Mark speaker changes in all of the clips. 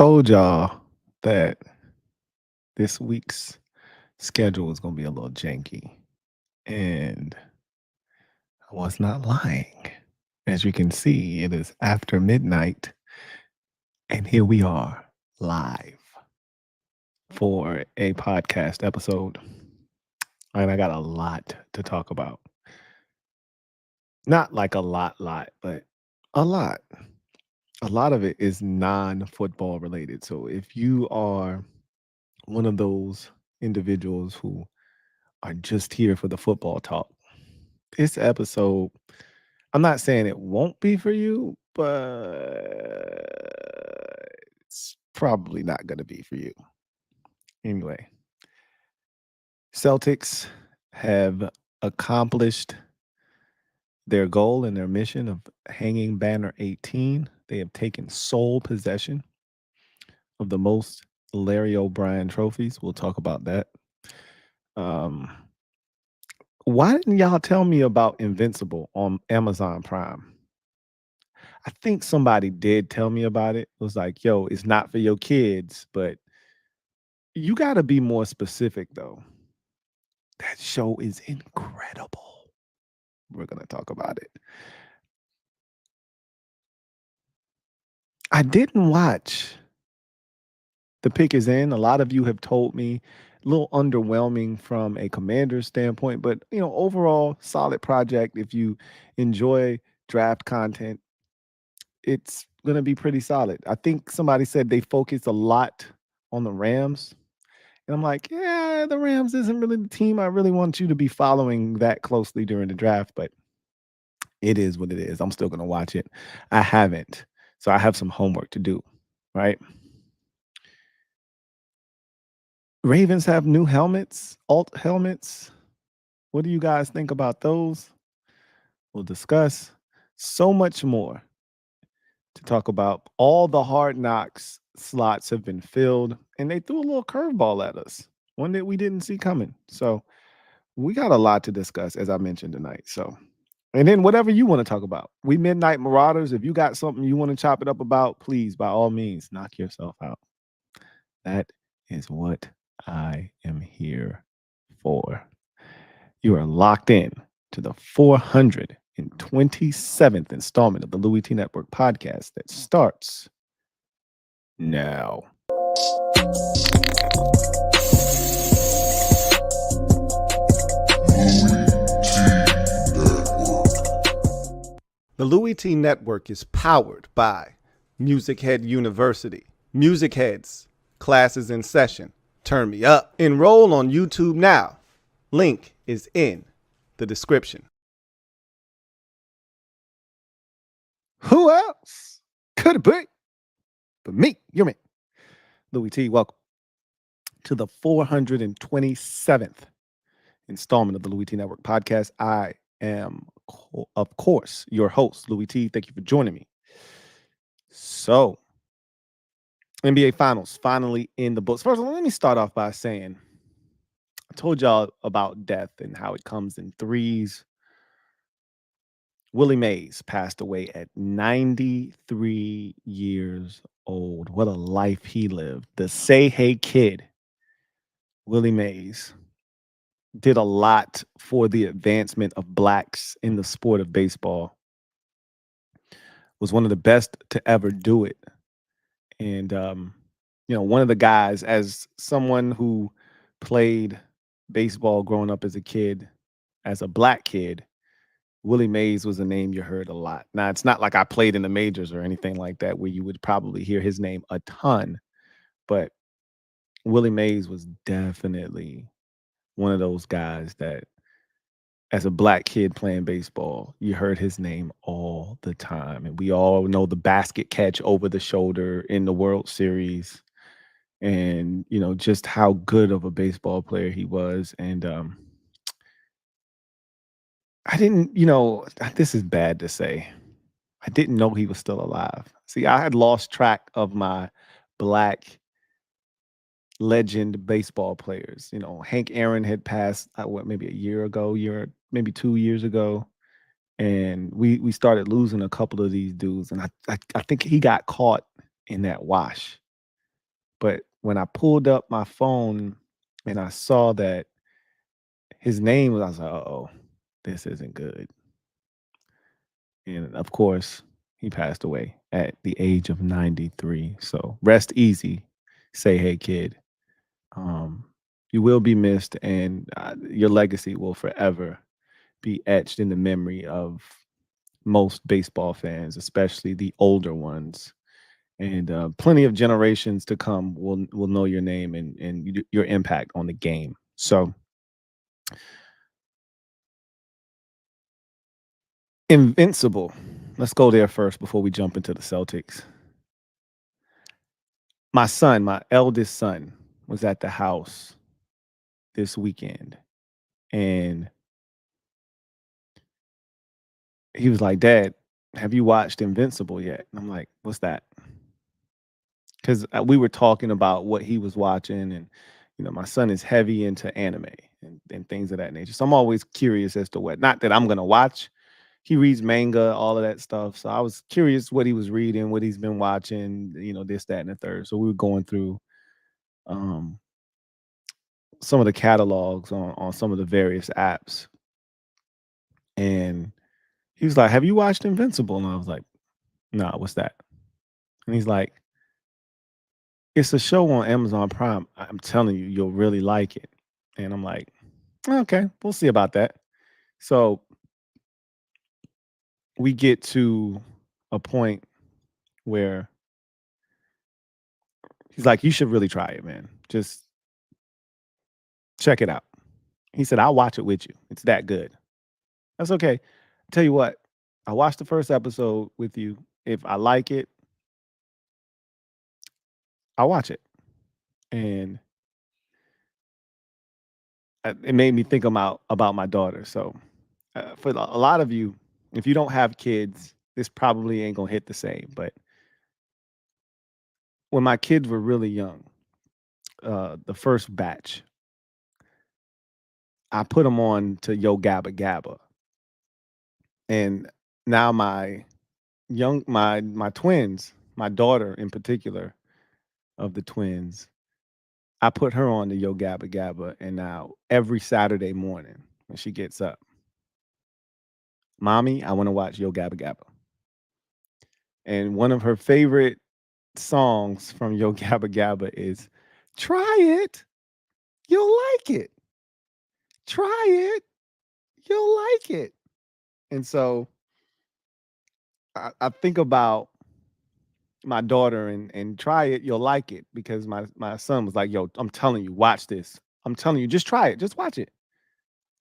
Speaker 1: told y'all that this week's schedule is going to be a little janky, and I was not lying. As you can see, it is after midnight, and here we are live for a podcast episode. And I got a lot to talk about. Not like a lot, but a lot. A lot of it is non-football related. So if you are one of those individuals who are just here for the football talk, this episode, I'm not saying it won't be for you, but it's probably not going to be for you. Anyway, Celtics have accomplished their goal and their mission of hanging banner 18. They have taken sole possession of the most Larry O'Brien trophies. We'll talk about that. Why didn't y'all tell me about Invincible on Amazon Prime? I think somebody did tell me about it. It was like, yo, it's not for your kids, but you got to be more specific, though. That show is incredible. We're going to talk about it. I didn't watch The Pick is In. A lot of you have told me a little underwhelming from a commander's standpoint, but overall solid project. If you enjoy draft content, it's going to be pretty solid. I think somebody said they focus a lot on the Rams. And I'm like, yeah, the Rams isn't really the team I really want you to be following that closely during the draft, but it is what it is. I'm still going to watch it. I haven't. So I have some homework to do, right? Ravens have new helmets, alt helmets. What do you guys think about those? We'll discuss so much more to talk about. All the Hard Knocks slots have been filled, and they threw a little curveball at us, one that we didn't see coming. So we got a lot to discuss, as I mentioned tonight. So, and then whatever you want to talk about. We Midnight Marauders, if you got something you want to chop it up about, please, by all means, knock yourself out. That is what I am here for. You are locked in to the 427th installment of the Louie T Network podcast that starts now. The Louie T Network is powered by MusicHead University. MusicHeads, classes in session. Turn me up. Enroll on YouTube now. Link is in the description. Who else could it be but me, your man, Louie T? Welcome to the 427th installment of the Louie T Network podcast. I am, of course, your host, Louie T. Thank you for joining me. So, NBA Finals finally in the books. First of all, let me start off by saying I told y'all about death and how it comes in threes. Willie Mays passed away at 93 years old. What a life he lived. The Say Hey Kid, Willie Mays, did a lot for the advancement of blacks in the sport of baseball. Was one of the best to ever do it. And, one of the guys, as someone who played baseball growing up as a kid, as a black kid, Willie Mays was a name you heard a lot. Now, it's not like I played in the majors or anything like that where you would probably hear his name a ton, but Willie Mays was definitely one of those guys that, as a black kid playing baseball, you heard his name all the time. And we all know the basket catch over the shoulder in the World Series and, just how good of a baseball player he was. And I didn't, this is bad to say. I didn't know he was still alive. See, I had lost track of my black legend baseball players. Hank Aaron had passed, maybe a year ago, maybe 2 years ago. And we started losing a couple of these dudes. And I think he got caught in that wash. But when I pulled up my phone and I saw that his name was, I was like, "Uh-oh, this isn't good." And of course, he passed away at the age of 93. So rest easy, say hey kid. Um, you will be missed, and your legacy will forever be etched in the memory of most baseball fans, especially the older ones. And plenty of generations to come will know your name and your impact on the game. So, Invincible. Let's go there first before we jump into the Celtics. My son, my eldest son, was at the house this weekend, and he was like, "Dad, have you watched Invincible yet?" And I'm like, "What's that?" Because we were talking about what he was watching, and my son is heavy into anime and things of that nature. So I'm always curious as to what. Not that I'm gonna watch. He reads manga, all of that stuff. So I was curious what he was reading, what he's been watching, this, that, and the third. So we were going through um, some of the catalogs on some of the various apps, and he was like, "Have you watched Invincible?" And I was like, "No, what's that?" And he's like, "It's a show on Amazon Prime. I'm telling you, you'll really like it." And I'm like, "Okay, we'll see about that." So we get to a point where he's like, "You should really try it, man. Just check it out." He said, "I'll watch it with you. It's that good." That's okay. Tell you what, I watched the first episode with you. If I like it, I'll watch it. And it made me think about my daughter. So for a lot of you, if you don't have kids, this probably ain't gonna hit the same. But when my kids were really young, the first batch, I put them on to Yo Gabba Gabba, and now my twins, my daughter in particular of the twins, I put her on the Yo Gabba Gabba, and now every Saturday morning when she gets up, "Mommy, I want to watch Yo Gabba Gabba." And one of her favorite songs from Yo Gabba Gabba is, "Try it, you'll like it. Try it, you'll like it." And so I think about my daughter and "Try it, you'll like it," because my son was like, "Yo, I'm telling you, watch this. I'm telling you, just try it, just watch it.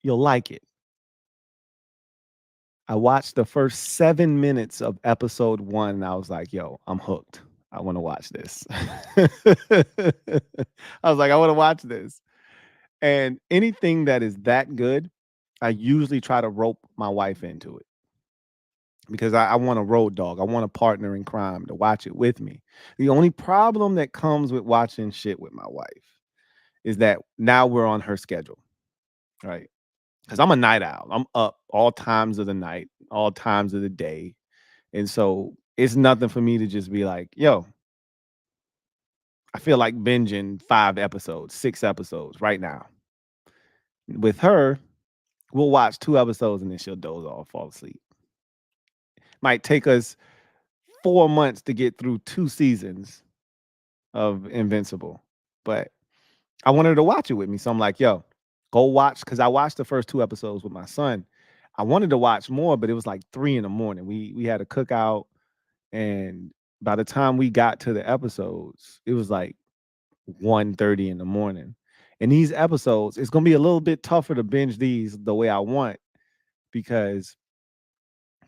Speaker 1: You'll like it." I watched the first 7 minutes of episode 1, and I was like, "Yo, I'm hooked. I wanna watch this." I was like, "I wanna watch this." And anything that is that good, I usually try to rope my wife into it because I want a road dog. I want a partner in crime to watch it with me. The only problem that comes with watching shit with my wife is that now we're on her schedule, right? Because I'm a night owl. I'm up all times of the night, all times of the day. And so it's nothing for me to just be like, "Yo, I feel like binging 5 episodes, 6 episodes right now." With her, we'll watch 2 episodes and then she'll doze off, fall asleep. Might take us 4 months to get through 2 seasons of Invincible, but I want her to watch it with me. So I'm like, "Yo, go watch," because I watched the first 2 episodes with my son. I wanted to watch more, but it was like 3 in the morning. We had a cookout, and by the time we got to the episodes, it was like 1:30 in the morning. And these episodes, it's gonna be a little bit tougher to binge these the way I want because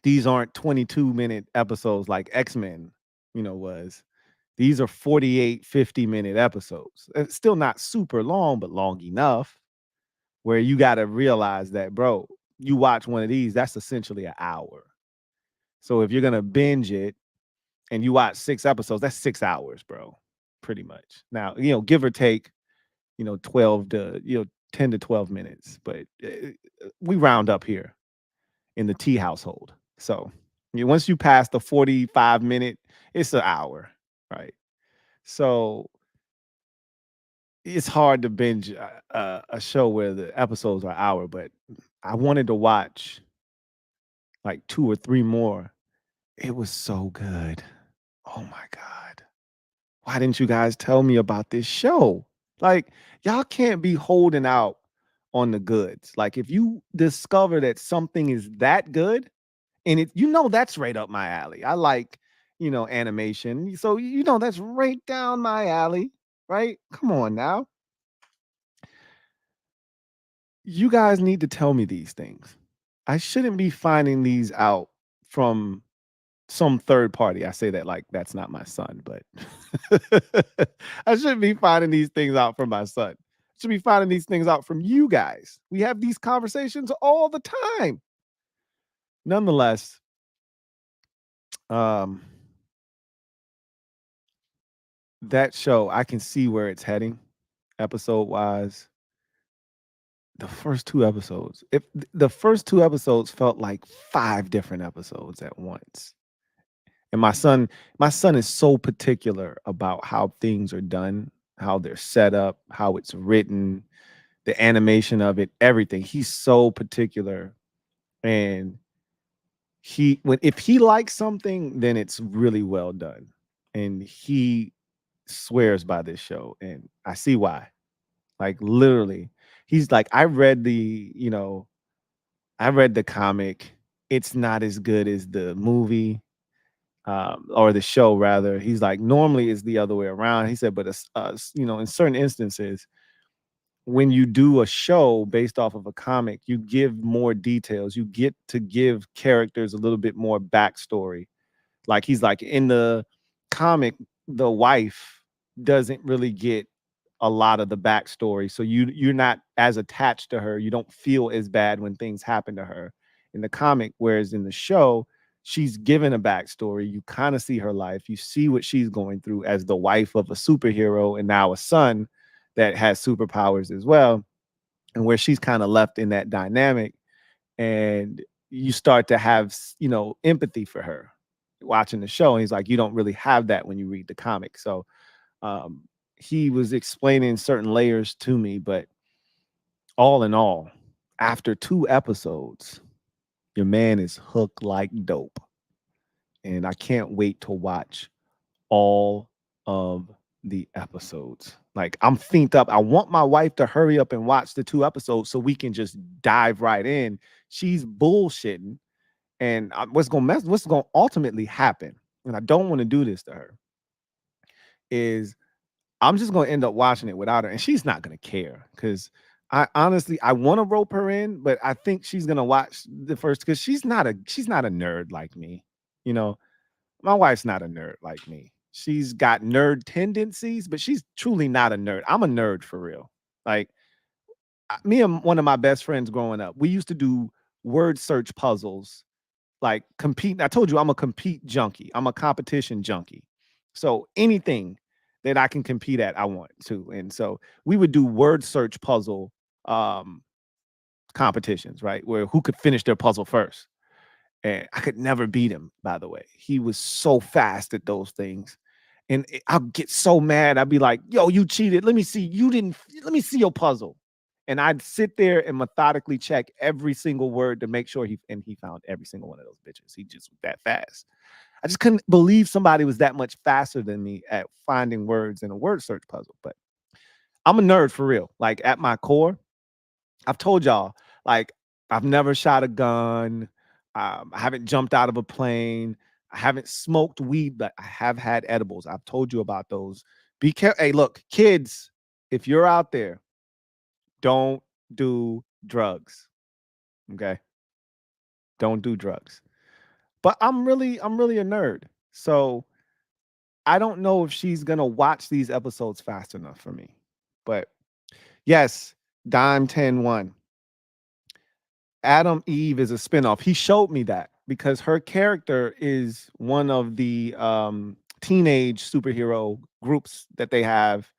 Speaker 1: these aren't 22-minute episodes like X-Men, was. These are 48, 50-minute episodes. It's still not super long, but long enough where you gotta realize that, bro, you watch one of these, that's essentially an hour. So if you're gonna binge it and you watch 6 episodes, that's 6 hours, bro, pretty much. Now, give or take, 12 to, 10 to 12 minutes, but we round up here in the T household. So once you pass the 45-minute, it's an hour, right? So it's hard to binge a show where the episodes are an hour, but I wanted to watch like 2 or 3 more. It was so good. Oh my god. Why didn't you guys tell me about this show? Like, y'all can't be holding out on the goods. Like, if you discover that something is that good, and that's right up my alley. I like, animation. So that's right down my alley, right? Come on now. You guys need to tell me these things. I shouldn't be finding these out from some third party. I say that like that's not my son, but I shouldn't be finding these things out from my son. I should be finding these things out from you guys. We have these conversations all the time. Nonetheless, um, that show, I can see where it's heading, episode wise. The first 2 episodes, if the first 2 episodes felt like 5 different episodes at once. And my son is so particular about how things are done, how they're set up, how it's written, the animation of it, everything. He's so particular. And if he likes something, then it's really well done. And he swears by this show. And I see why. Like literally. He's like, I read the comic. It's not as good as the movie. Or the show rather. He's like, normally it's the other way around. He said, but in certain instances, when you do a show based off of a comic, you give more details. You get to give characters a little bit more backstory. Like he's like in the comic, the wife doesn't really get a lot of the backstory. So you're not as attached to her. You don't feel as bad when things happen to her in the comic. Whereas in the show, she's given a backstory. You kind of see her life. You see what she's going through as the wife of a superhero and now a son that has superpowers as well. And where she's kind of left in that dynamic. And you start to have, empathy for her watching the show. And he's like, you don't really have that when you read the comic. So um, he was explaining certain layers to me, but all in all, after 2 episodes, your man is hooked like dope. And I can't wait to watch all of the episodes. Like I'm fiended up. I want my wife to hurry up and watch the 2 episodes so we can just dive right in. She's bullshitting. And what's going to ultimately happen, and I don't want to do this to her, is I'm just going to end up watching it without her, and she's not going to care because I want to rope her in, but I think she's going to watch the first because she's not a nerd like me. You know, my wife's not a nerd like me. She's got nerd tendencies, but she's truly not a nerd. I'm a nerd for real. Like me and one of my best friends growing up, we used to do word search puzzles like compete. I told you I'm a compete junkie. I'm a competition junkie. So anything that I can compete at, I want to. And so we would do word search puzzle um, competitions, right? Where who could finish their puzzle first. And I could never beat him, by the way. He was so fast at those things. And I'll get so mad. I'd be like, yo, you cheated. Let me see. Let me see your puzzle. And I'd sit there and methodically check every single word to make sure he found every single one of those bitches. He just was that fast. I just couldn't believe somebody was that much faster than me at finding words in a word search puzzle. But I'm a nerd for real. Like at my core, I've told y'all, like, I've never shot a gun. I haven't jumped out of a plane. I haven't smoked weed, but I have had edibles. I've told you about those. Be careful. Hey, look, kids, if you're out there, don't do drugs. Okay. Don't do drugs. But I'm really a nerd. So I don't know if she's gonna watch these episodes fast enough for me. But yes, Dime 10-1. Adam Eve is a spinoff. He showed me that because her character is one of the teenage superhero groups that they have.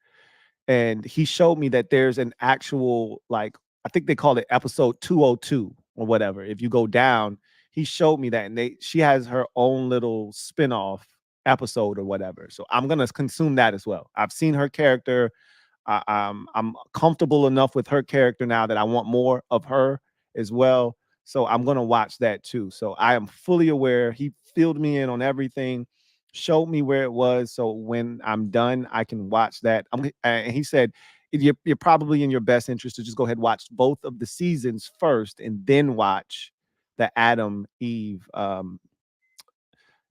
Speaker 1: And he showed me that there's an actual, like, I think they call it episode 202 or whatever. If you go down, he showed me that. And she has her own little spinoff episode or whatever. So I'm gonna consume that as well. I've seen her character. I'm comfortable enough with her character now that I want more of her as well. So I'm gonna watch that too. So I am fully aware. He filled me in on everything, showed me where it was. So when I'm done, I can watch that. And he said you're probably in your best interest to just go ahead and watch both of the seasons first, and then watch the Adam Eve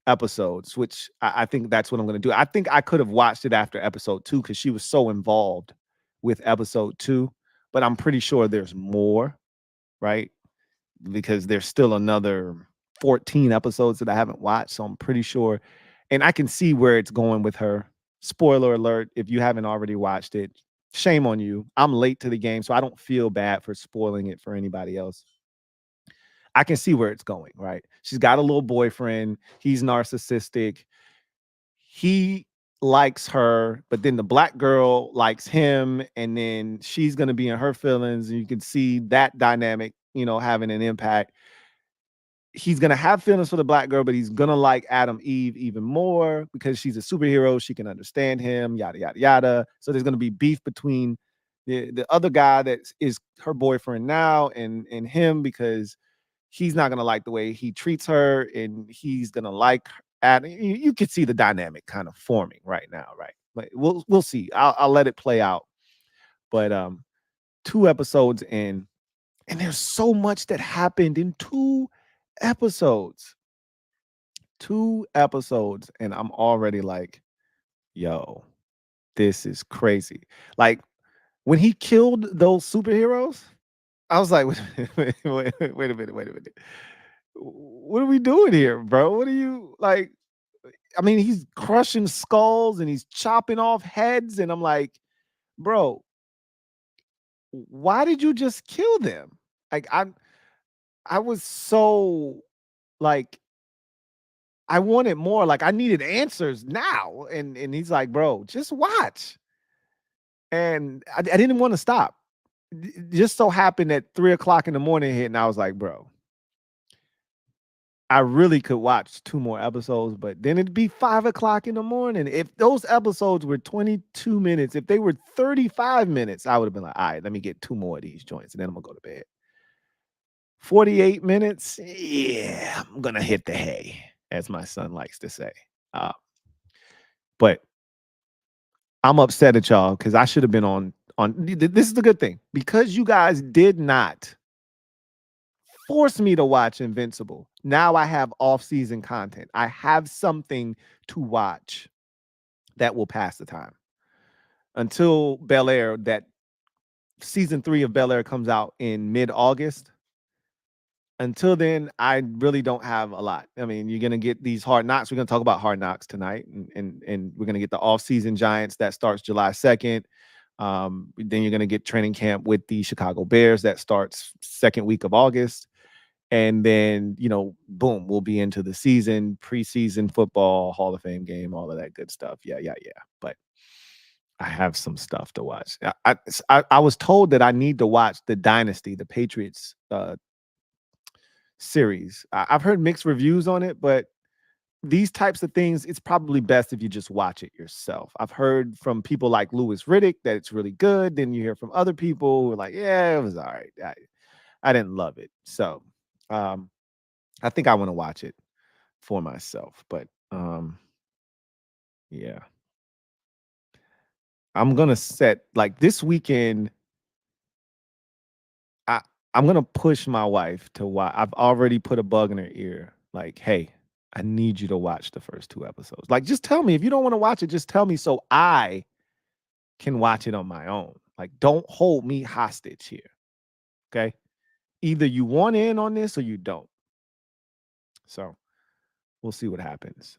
Speaker 1: episodes, which I think that's what I'm going to do. I think I could have watched it after episode 2 because she was so involved with episode 2, but I'm pretty sure there's more, right? Because there's still another 14 episodes that I haven't watched, so I'm pretty sure, and I can see where it's going with her. Spoiler alert, if you haven't already watched it, shame on you. I'm late to the game, so I don't feel bad for spoiling it for anybody else. I can see where it's going, right? She's got a little boyfriend. He's narcissistic. He likes her, but then the black girl likes him, and then she's going to be in her feelings. And you can see that dynamic, having an impact. He's going to have feelings for the black girl, but he's going to like Adam Eve even more because she's a superhero. She can understand him, yada, yada, yada. So there's going to be beef between the other guy that is her boyfriend now and him, because he's not gonna like the way he treats her, and he's gonna like Adam. You could see the dynamic kind of forming right now, right? But we'll see. I'll let it play out. But 2 episodes in, and there's so much that happened in 2 episodes. 2 episodes, and I'm already like, yo, this is crazy. Like when he killed those superheroes, I was like, wait a minute. What are we doing here, bro? What are you like? I mean, he's crushing skulls and he's chopping off heads, and I'm like, bro, why did you just kill them? Like, I was so like, I wanted more. Like, I needed answers now, and he's like, bro, just watch. And I didn't want to stop. It just so happened that 3 o'clock in the morning hit, and I was like, bro, I really could watch 2 more episodes, but then it'd be 5 o'clock in the morning. If those episodes were 22 minutes, if they were 35 minutes, I would have been like, all right, let me get 2 more of these joints, and then I'm gonna go to bed. 48 minutes, yeah, I'm gonna hit the hay, as my son likes to say. But I'm upset at y'all because I should have been on. This is the good thing, because you guys did not force me to watch Invincible. Now I have off-season content. I have something to watch that will pass the time until Bel Air. That season 3 of Bel Air comes out in mid-August. Until then, I really don't have a lot. I mean, you're gonna get these Hard Knocks. We're gonna talk about Hard Knocks tonight, and we're gonna get the off-season Giants that starts July 2nd. Then you're gonna get training camp with the Chicago Bears that starts second week of August. And then, boom, we'll be into the season, preseason football, Hall of Fame game, all of that good stuff. Yeah. But I have some stuff to watch. I was told that I need to watch the Dynasty, the Patriots series. I've heard mixed reviews on it, but these types of things, it's probably best if you just watch it yourself. I've heard from people like Louis Riddick that it's really good. Then you hear from other people who are like, yeah, it was all right. I didn't love it. So I think I want to watch it for myself. But yeah. I'm gonna set like this weekend. I I'm gonna push my wife to watch. I've already put a bug in her ear. Like, hey, I need you to watch the first 2 episodes. Like, just tell me if you don't want to watch it. Just tell me so I can watch it on my own. Like, don't hold me hostage here. Okay. Either you want in on this or you don't. So we'll see what happens.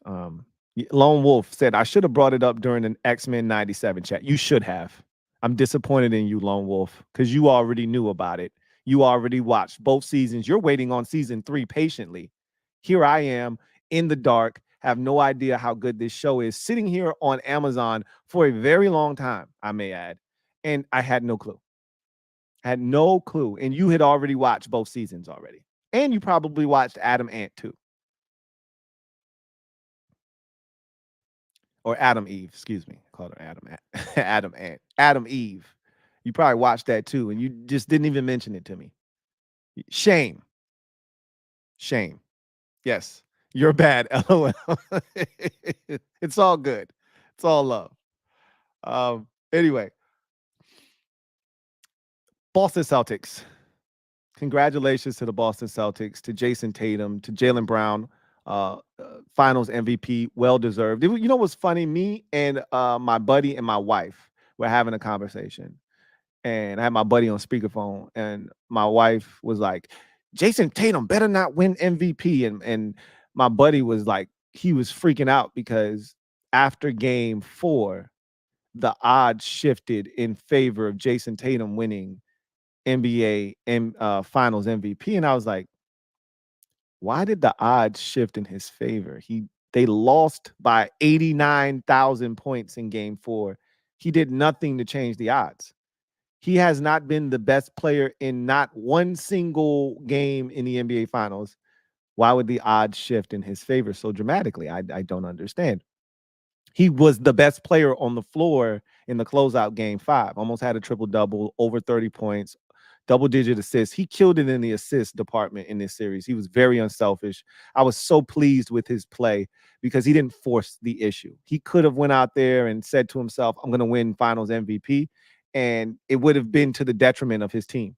Speaker 1: Lone Wolf said, I should have brought it up during an X-Men 97 chat. You should have. I'm disappointed in you, Lone Wolf, because you already knew about it. You already watched both seasons. You're waiting on season 3 patiently. Here I am in the dark, have no idea how good this show is, sitting here on Amazon for a very long time, I may add. And I had no clue. Had no clue. And you had already watched both seasons already. And you probably watched Adam Ant too. or Adam Eve, excuse me. I called her Adam Eve. You probably watched that too, and you just didn't even mention it to me. Shame. Shame. Yes. You're bad. LOL. It's all good. It's all love. Anyway, Boston Celtics. Congratulations to the Boston Celtics, to Jason Tatum, to Jaylen Brown, Finals MVP, well deserved. You know what's funny? Me and my buddy and my wife were having a conversation, and I had my buddy on speakerphone, and my wife was like, "Jason Tatum better not win MVP," and my buddy was like, he was freaking out because after Game 4, the odds shifted in favor of Jason Tatum winning NBA and Finals MVP, and I was like, why did the odds shift in his favor? They lost by 89,000 points in Game 4. He did nothing to change the odds. He has not been the best player in not one single game in the NBA Finals. Why would the odds shift in his favor so dramatically? I don't understand. He was the best player on the floor in the closeout Game 5. Almost had a triple-double, over 30 points, double-digit assists. He killed it in the assist department in this series. He was very unselfish. I was so pleased with his play because he didn't force the issue. He could have went out there and said to himself, I'm going to win Finals MVP, and it would have been to the detriment of his team.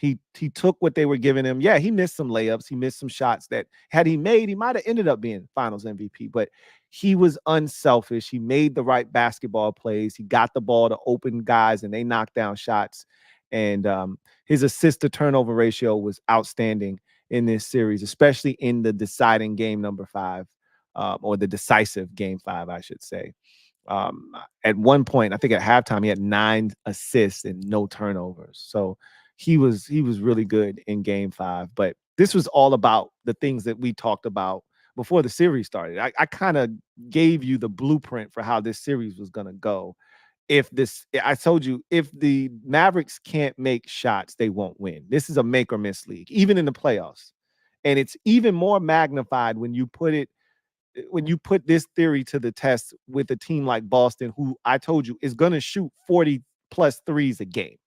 Speaker 1: He took what they were giving him. Yeah, he missed some layups. He missed some shots that had he made, he might have ended up being Finals MVP. But he was unselfish. He made the right basketball plays. He got the ball to open guys, and they knocked down shots. And his assist to turnover ratio was outstanding in this series, especially in the deciding game number 5, or the decisive Game 5, I should say. At one point, I think at halftime, he had 9 assists and no turnovers. So he was really good in Game 5. But this was all about the things that we talked about before the series started. I kind of gave you the blueprint for how this series was going to go. I told you, if the Mavericks can't make shots, they won't win. This is a make or miss league, even in the playoffs. And it's even more magnified when you put this theory to the test with a team like Boston, who I told you is going to shoot 40 plus threes a game.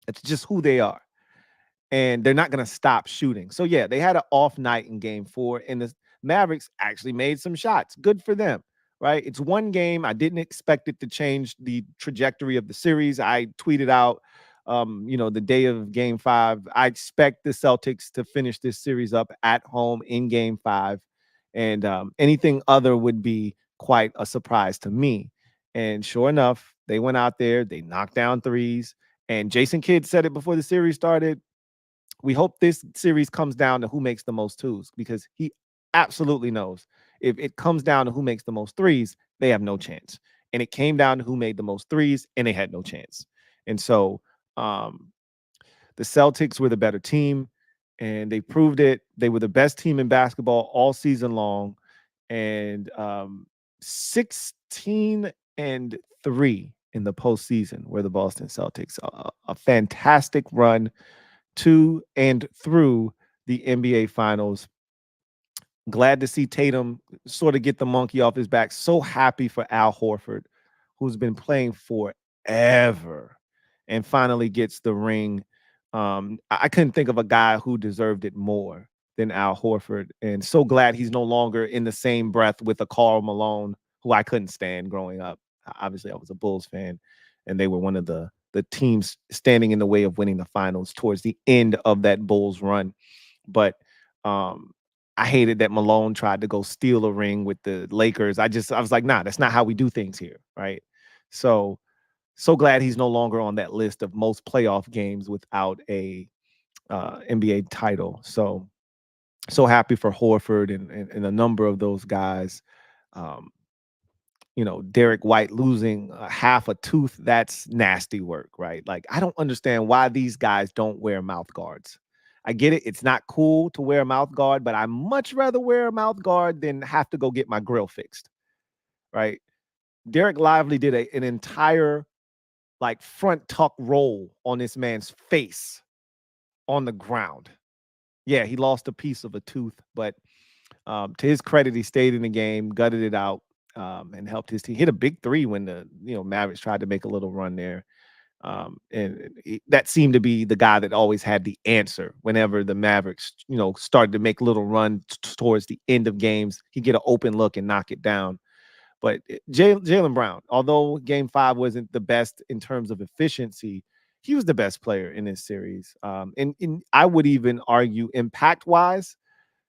Speaker 1: It's just who they are. And they're not going to stop shooting. So, yeah, they had an off night in Game 4, and the Mavericks actually made some shots. Good for them, right? It's one game. I didn't expect it to change the trajectory of the series. I tweeted out, the day of Game 5, I expect the Celtics to finish this series up at home in Game 5. And anything other would be quite a surprise to me. And sure enough, they went out there, they knocked down threes. And Jason Kidd said it before the series started. We hope this series comes down to who makes the most twos, because he absolutely knows if it comes down to who makes the most threes, they have no chance. And it came down to who made the most threes, and they had no chance. And so the Celtics were the better team, and they proved it. They were the best team in basketball all season long. And 16-3 in the postseason were the Boston Celtics. A fantastic run to and through the NBA Finals. Glad to see Tatum sort of get the monkey off his back. So happy for Al Horford, who's been playing forever and finally gets the ring. I couldn't think of a guy who deserved it more than Al Horford. And so glad he's no longer in the same breath with a Karl Malone, who I couldn't stand growing up. Obviously, I was a Bulls fan, and they were one of the teams standing in the way of winning the finals towards the end of that Bulls run. But I hated that Malone tried to go steal a ring with the Lakers. I was like, nah, that's not how we do things here, right? So glad he's no longer on that list of most playoff games without a NBA title. So happy for Horford and a number of those guys. Derek White losing half a tooth, that's nasty work, right? Like, I don't understand why these guys don't wear mouth guards. I get it. It's not cool to wear a mouth guard, but I much rather wear a mouth guard than have to go get my grill fixed, right? Derek Lively did an entire front tuck roll on this man's face on the ground. Yeah, he lost a piece of a tooth, but to his credit, he stayed in the game, gutted it out. and helped his team. Hit a big three when the Mavericks tried to make a little run there. That seemed to be the guy that always had the answer whenever the Mavericks, started to make little run towards the end of games. He'd get an open look and knock it down. But Jaylen Brown, although Game 5 wasn't the best in terms of efficiency, he was the best player in this series. And I would even argue impact-wise,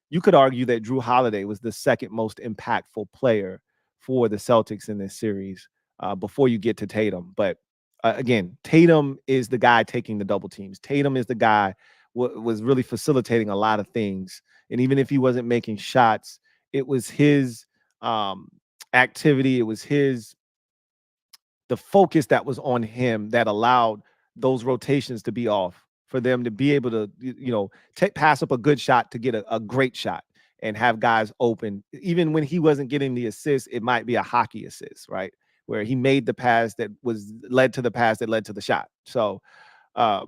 Speaker 1: you could argue that Drew Holiday was the second most impactful player for the Celtics in this series before you get to Tatum. But again, Tatum is the guy taking the double teams. Tatum is the guy was really facilitating a lot of things. And even if he wasn't making shots, it was his activity. It was the focus that was on him that allowed those rotations to be off, for them to be able to, pass up a good shot to get a great shot and have guys open. Even when he wasn't getting the assist, it might be a hockey assist, right? Where he made the pass that led to the pass that led to the shot. So, but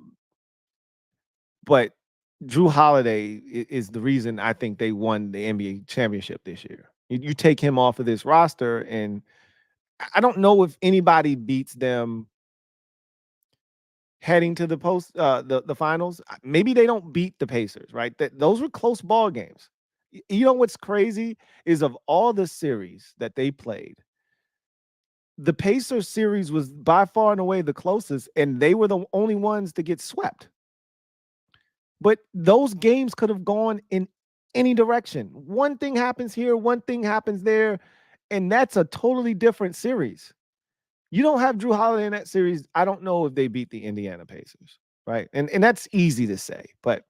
Speaker 1: Drew Holiday is the reason I think they won the NBA championship this year. You take him off of this roster, and I don't know if anybody beats them heading to the the finals. Maybe they don't beat the Pacers, right? Those were close ball games. You know what's crazy is, of all the series that they played, the Pacers series was by far and away the closest, and they were the only ones to get swept. But those games could have gone in any direction. One thing happens here, one thing happens there, and that's a totally different series. You don't have Drew Holiday in that series, I don't know if they beat the Indiana Pacers, right? And that's easy to say, but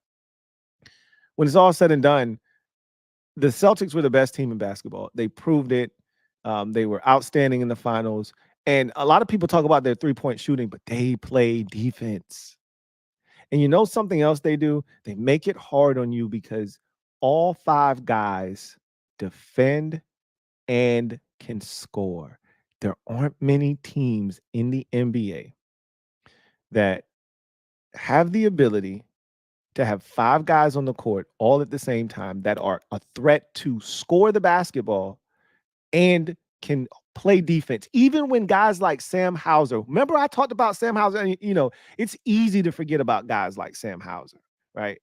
Speaker 1: when it's all said and done, the Celtics were the best team in basketball. They proved it. They were outstanding in the finals. And a lot of people talk about their three-point shooting, but they play defense. And you know something else they do? They make it hard on you because all 5 guys defend and can score. There aren't many teams in the NBA that have the ability to have 5 guys on the court all at the same time that are a threat to score the basketball and can play defense. Even when guys like Sam Hauser, remember I talked about Sam Hauser, and it's easy to forget about guys like Sam Hauser, right?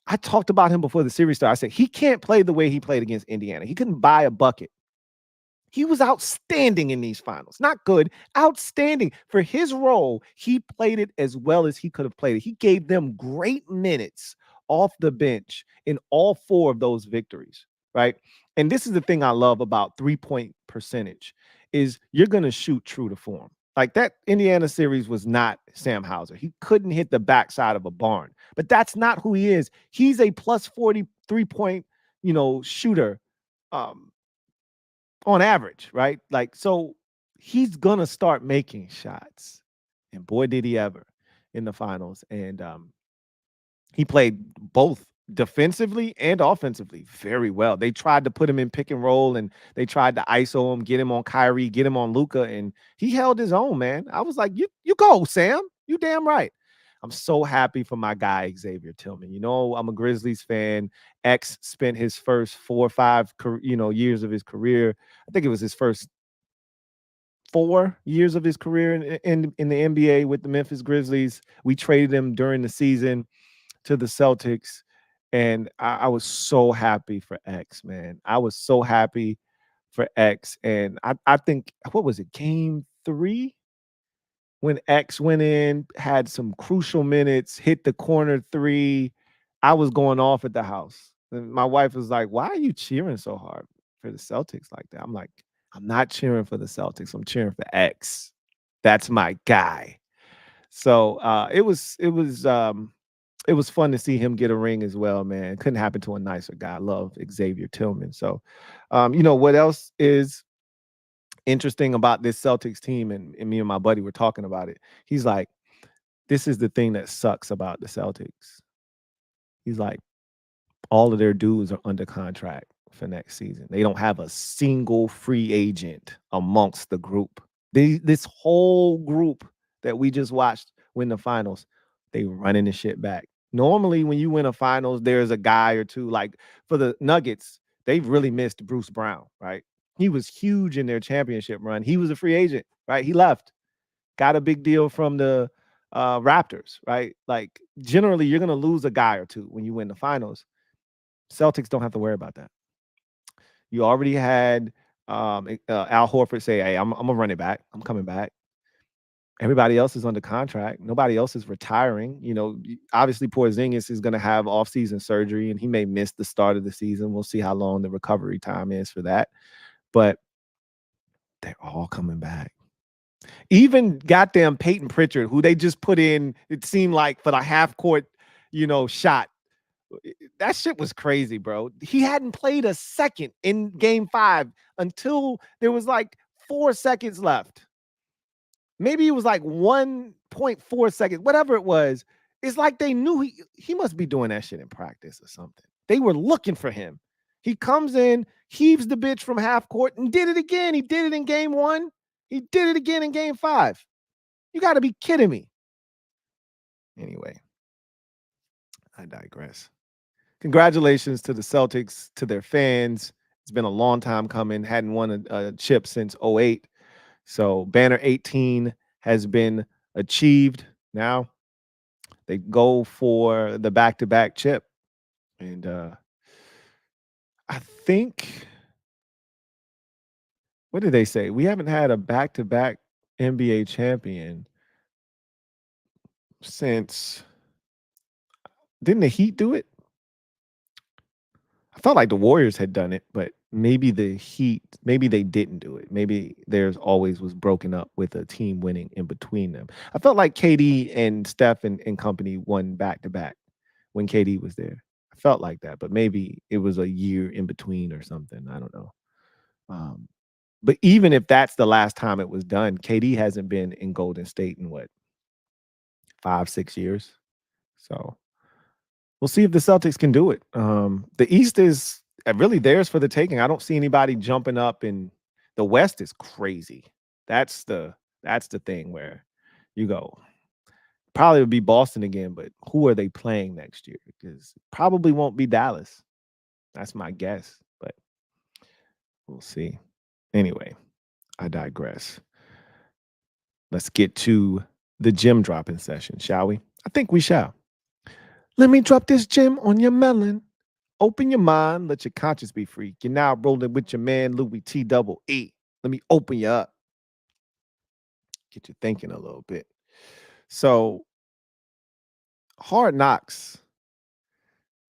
Speaker 1: I talked about him before the series started. I said he can't play the way he played against Indiana. He couldn't buy a bucket. He was outstanding in these finals. Not good, outstanding. For his role, he played it as well as he could have played it. He gave them great minutes off the bench in all 4 of those victories, right? And this is the thing I love about three-point percentage is you're going to shoot true to form. Like that Indiana series was not Sam Hauser. He couldn't hit the backside of a barn, but that's not who he is. He's a plus 40 3-point, shooter. On average, right? Like, so he's gonna start making shots. And boy, did he ever in the finals. And he played both defensively and offensively very well. They tried to put him in pick and roll, and they tried to ISO him, get him on Kyrie, get him on Luka, and he held his own, man. I was like, you go, Sam. You damn right. I'm so happy for my guy, Xavier Tillman. I'm a Grizzlies fan. X spent his first 4 or 5, years of his career. I think it was his first 4 years of his career in the NBA with the Memphis Grizzlies. We traded him during the season to the Celtics, and I was so happy for X, man. I was so happy for X, and I think, what was it, game 3? When X went in, had some crucial minutes, hit the corner 3, I was going off at the house. And my wife was like, "Why are you cheering so hard for the Celtics like that?" I'm like, "I'm not cheering for the Celtics. I'm cheering for X. That's my guy." So it was fun to see him get a ring as well, man. It couldn't happen to a nicer guy. I love Xavier Tillman. So, what else is interesting about this Celtics team, and me and my buddy were talking about it. He's like, this is the thing that sucks about the Celtics. He's like, all of their dudes are under contract for next season. They don't have a single free agent amongst the group. This whole group that we just watched win the finals, they running the shit back. Normally, when you win a finals, there's a guy or two. Like for the Nuggets, they've really missed Bruce Brown, right? He was huge in their championship run. He was a free agent, right? He left, got a big deal from the Raptors, right? Like generally, you're going to lose a guy or two when you win the finals. Celtics don't have to worry about that. You already had Al Horford say, "Hey, I'm gonna run it back. I'm coming back." Everybody else is under contract. Nobody else is retiring. You know, obviously Porzingis is going to have offseason surgery, and he may miss the start of the season. We'll see how long the recovery time is for that. But they're all coming back. Even goddamn Peyton Pritchard, who they just put in, it seemed like for the half court, shot. That shit was crazy, bro. He hadn't played a second in game 5 until there was like 4 seconds left. Maybe it was like 1.4 seconds, whatever it was. It's like they knew he must be doing that shit in practice or something. They were looking for him. He comes in, heaves the bitch from half court, and did it again. He did it in game 1. He did it again in game 5. You got to be kidding me. Anyway, I digress. Congratulations to the Celtics, to their fans. It's been a long time coming. Hadn't won a chip since 08. So banner 18 has been achieved. Now they go for the back-to-back chip. And I think, what did they say? We haven't had a back-to-back NBA champion since, didn't the Heat do it? I felt like the Warriors had done it, but maybe the Heat, maybe they didn't do it. Maybe theirs always was broken up with a team winning in between them. I felt like KD and Steph and company won back-to-back when KD was there. I felt like that, but maybe it was a year in between or something. I don't know. But even if that's the last time it was done, KD hasn't been in Golden State in what, 5-6 years? So we'll see if the Celtics can do it. The East is really theirs for the taking. I don't see anybody jumping up, and the West is crazy. That's the thing where you go. Probably would be Boston again, but who are they playing next year? Because probably won't be Dallas. That's my guess, but we'll see. Anyway, I digress. Let's get to the gem dropping session, shall we? I think we shall. Let me drop this gem on your melon. Open your mind, let your conscience be free. You're now rolling with your man, Louie T-double-E. Let me open you up. Get you thinking a little bit. So, Hard Knocks,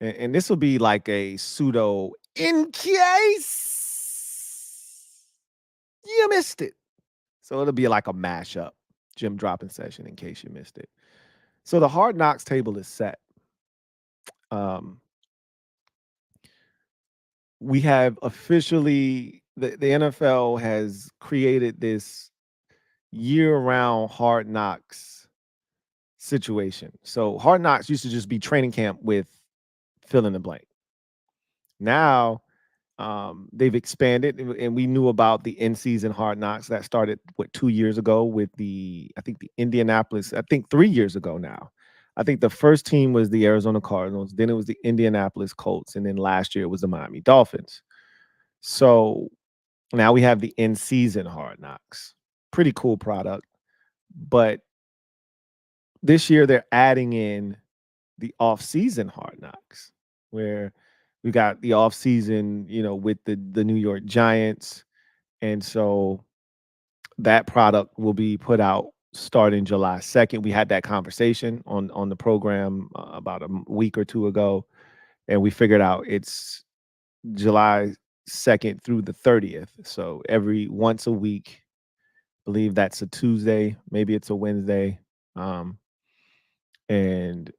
Speaker 1: and this will be like a pseudo in case you missed it. So it'll be like a mashup gem dropping session in case you missed it. So the Hard Knocks table is set. We have officially, the NFL has created this year-round Hard Knocks situation. So Hard Knocks used to just be training camp with fill in the blank. Now they've expanded, and we knew about the in-season Hard Knocks that started 2 years ago with the 3 years ago now. I think the first team was the Arizona Cardinals, then it was the Indianapolis Colts, and then last year it was the Miami Dolphins. So now we have the in-season Hard Knocks. Pretty cool product. But this year they're adding in the off-season Hard Knocks, where we got the off-season, with the New York Giants. And so that product will be put out starting July 2nd. We had that conversation on the program about a week or two ago, and we figured out it's July 2nd through the 30th. So once a week, I believe that's a Tuesday, maybe it's a Wednesday. And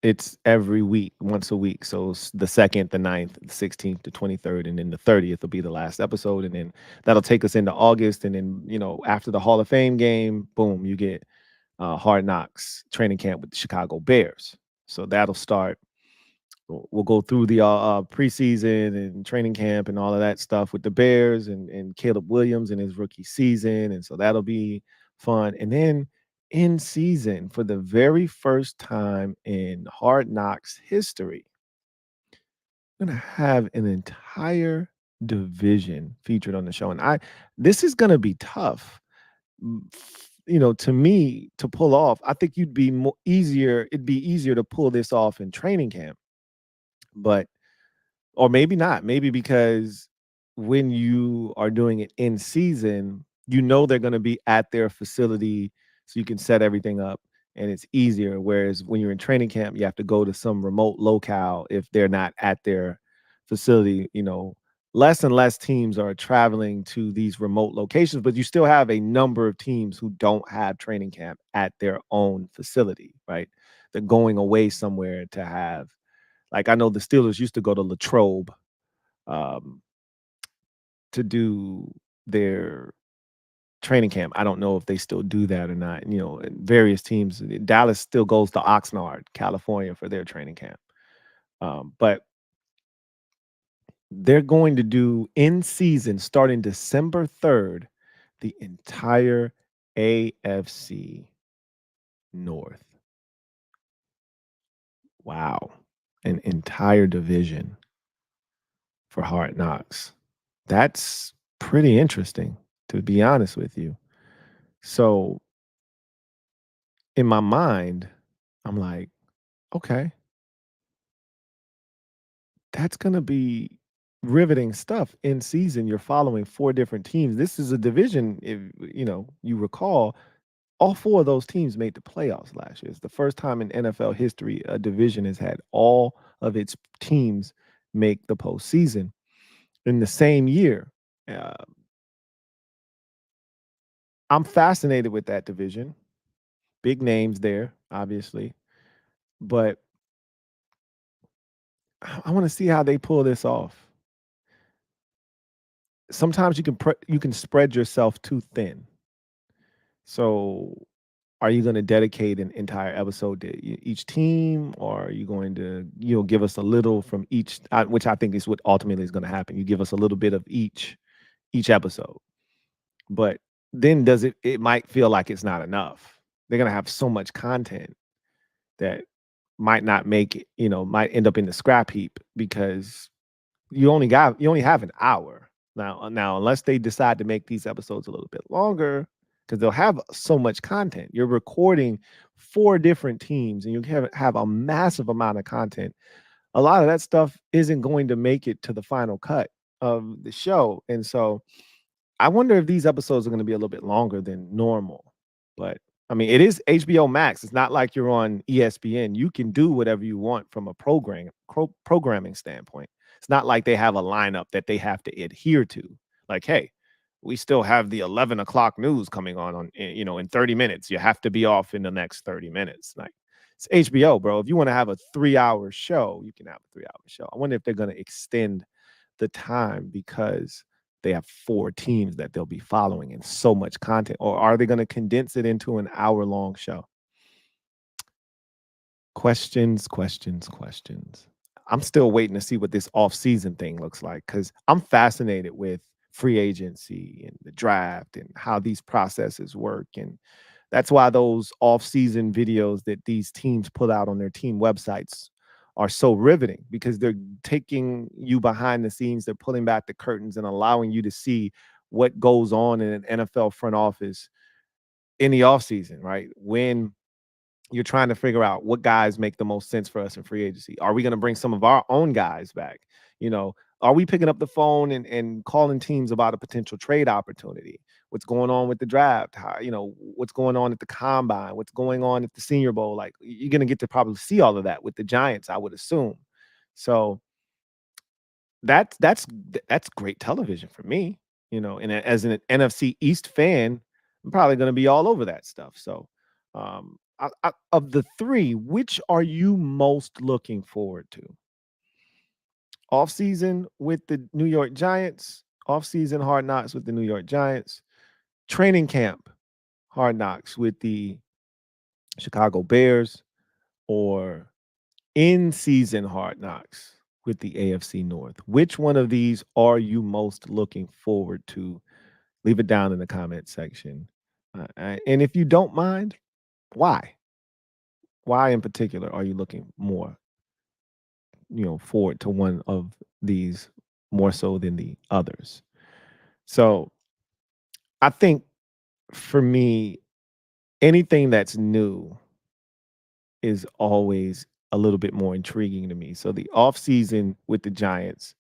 Speaker 1: it's every week, once a week. So the 2nd, the 9th, the 16th, the 23rd, and then the 30th will be the last episode. And then that'll take us into August. And then, after the Hall of Fame game, boom, you get Hard Knocks training camp with the Chicago Bears. So that'll start. We'll go through the preseason and training camp and all of that stuff with the Bears and Caleb Williams in his rookie season. And so that'll be fun. And then in season, for the very first time in Hard Knocks history, we're going to have an entire division featured on the show, and I this is gonna be tough, to me to pull off. I think you'd be more easier. It'd be easier to pull this off in training camp, but or maybe not. Maybe because when you are doing it in season, they're going to be at their facility, so you can set everything up and it's easier. Whereas when you're in training camp, you have to go to some remote locale if they're not at their facility. Less and less teams are traveling to these remote locations, but you still have a number of teams who don't have training camp at their own facility, right? They're going away somewhere to have, like, I know the Steelers used to go to Latrobe, um, to do their training camp. I don't know if they still do that or not. And various teams. Dallas still goes to Oxnard, California, for their training camp. But they're going to do in season starting December 3rd, the entire AFC North. Wow. An entire division for Hard Knocks. That's pretty interesting, to be honest with you. So in my mind, I'm like, okay, that's going to be riveting stuff in season. You're following four different teams. This is a division. If you recall, all four of those teams made the playoffs last year. It's the first time in NFL history a division has had all of its teams make the postseason in the same year. Uh, I'm fascinated with that division. Big names there, obviously, but I want to see how they pull this off. Sometimes you can spread yourself too thin. So, are you going to dedicate an entire episode to each team, or are you going to give us a little from each? Which I think is what ultimately is going to happen. You give us a little bit of each episode, but then does it? It might feel like it's not enough. They're going to have so much content that might not make it. Might end up in the scrap heap because you only have an hour now, unless they decide to make these episodes a little bit longer, because they'll have so much content. You're recording four different teams and you have a massive amount of content. A lot of that stuff isn't going to make it to the final cut of the show, and so I wonder if these episodes are going to be a little bit longer than normal. But I mean, it is HBO Max. It's not like you're on ESPN. You can do whatever you want from a programming standpoint. It's not like they have a lineup that they have to adhere to. Like, hey, we still have the 11 o'clock news coming on in 30 minutes. You have to be off in the next 30 minutes. Like, it's HBO, bro. If you want to have a 3-hour show, you can have a 3-hour show. I wonder if they're going to extend the time because they have four teams that they'll be following and so much content, or are they going to condense it into an hour-long show? Questions, questions, questions. I'm still waiting to see what this off-season thing looks like, because I'm fascinated with free agency and the draft and how these processes work. And that's why those off-season videos that these teams put out on their team websites are so riveting, because they're taking you behind the scenes. They're pulling back the curtains and allowing you to see what goes on in an NFL front office in the offseason, right? When you're trying to figure out what guys make the most sense for us in free agency. Are we going to bring some of our own guys back? Are we picking up the phone and calling teams about a potential trade opportunity? What's going on with the draft? What's going on at the combine? What's going on at the Senior Bowl? Like, you're going to get to probably see all of that with the Giants, I would assume. So that's great television for me. And as an NFC East fan, I'm probably going to be all over that stuff. So, of the three, which are you most looking forward to? Offseason with the New York Giants, offseason Hard Knocks with the New York Giants, training camp Hard Knocks with the Chicago Bears, or in-season Hard Knocks with the AFC North? Which one of these are you most looking forward to? Leave it down in the comment section. And if you don't mind, why? Why in particular are you looking more, forward to one of these more so than the others. So I think for me, anything that's new is always a little bit more intriguing to me. So the offseason with the Giants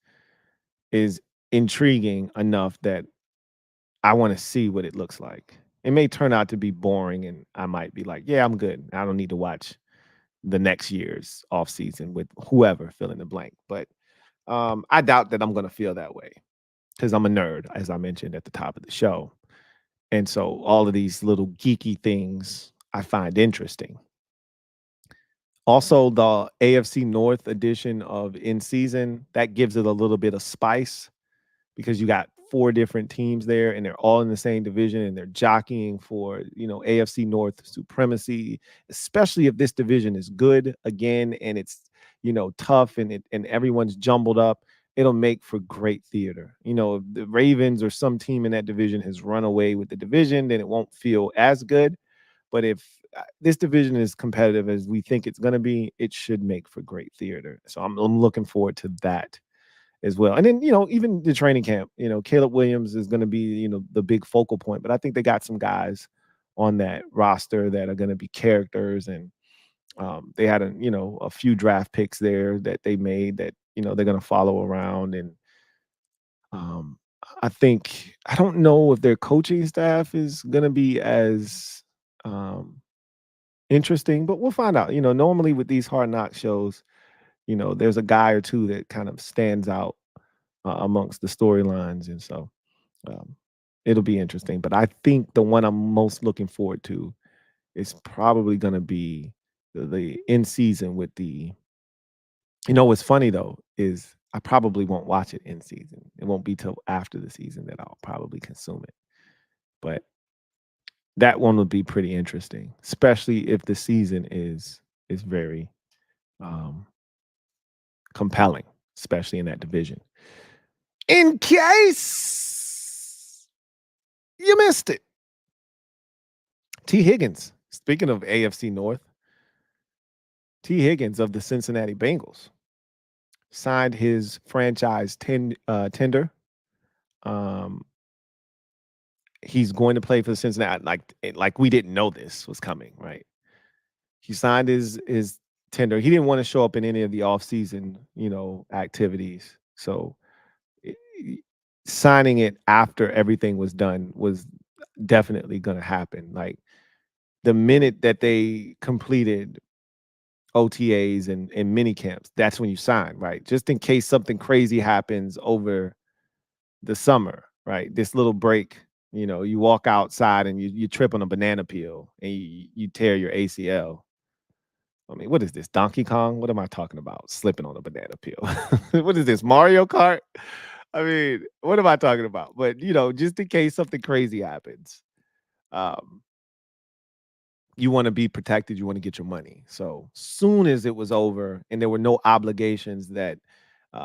Speaker 1: is intriguing enough that I want to see what it looks like. It may turn out to be boring and I might be like, yeah, I'm good. I don't need to watch the next year's offseason with whoever fill in the blank. But I doubt that I'm going to feel that way because I'm a nerd, as I mentioned at the top of the show. And so all of these little geeky things I find interesting. Also, the AFC North edition of In Season, that gives it a little bit of spice because you got four different teams there and they're all in the same division and they're jockeying for, AFC North supremacy, especially if this division is good again and it's, tough and everyone's jumbled up. It'll make for great theater. If the Ravens or some team in that division has run away with the division, then it won't feel as good. But if this division is competitive as we think it's going to be, it should make for great theater. So I'm looking forward to that as well. And then, even the training camp, Caleb Williams is going to be, the big focal point. But I think they got some guys on that roster that are going to be characters. And they had a few draft picks there that they made that, they're going to follow around. And um, I don't know if their coaching staff is going to be as interesting, but we'll find out. Normally with these hard knock shows, there's a guy or two that kind of stands out amongst the storylines, and so um, it'll be interesting. But I think the one I'm most looking forward to is probably going to be the in season with the. What's funny though is I probably won't watch it in season. It won't be till after the season that I'll probably consume it. But that one would be pretty interesting, especially if the season is very um, compelling, especially in that division. In case you missed it, T. Higgins, speaking of AFC North, T. Higgins of the Cincinnati Bengals signed his franchise tender. Um, he's going to play for the Cincinnati. Like we didn't know this was coming, right? He signed his tender. He didn't want to show up in any of the offseason, activities. So signing it after everything was done was definitely going to happen. Like the minute that they completed OTAs and mini camps, that's when you sign, right? Just in case something crazy happens over the summer, right? This little break, you walk outside and you trip on a banana peel and you tear your ACL. I mean, what is this? Donkey Kong? What am I talking about? Slipping on a banana peel. What is this? Mario Kart? I mean, what am I talking about? But just in case something crazy happens, um, you want to be protected. You want to get your money. So soon as it was over and there were no obligations that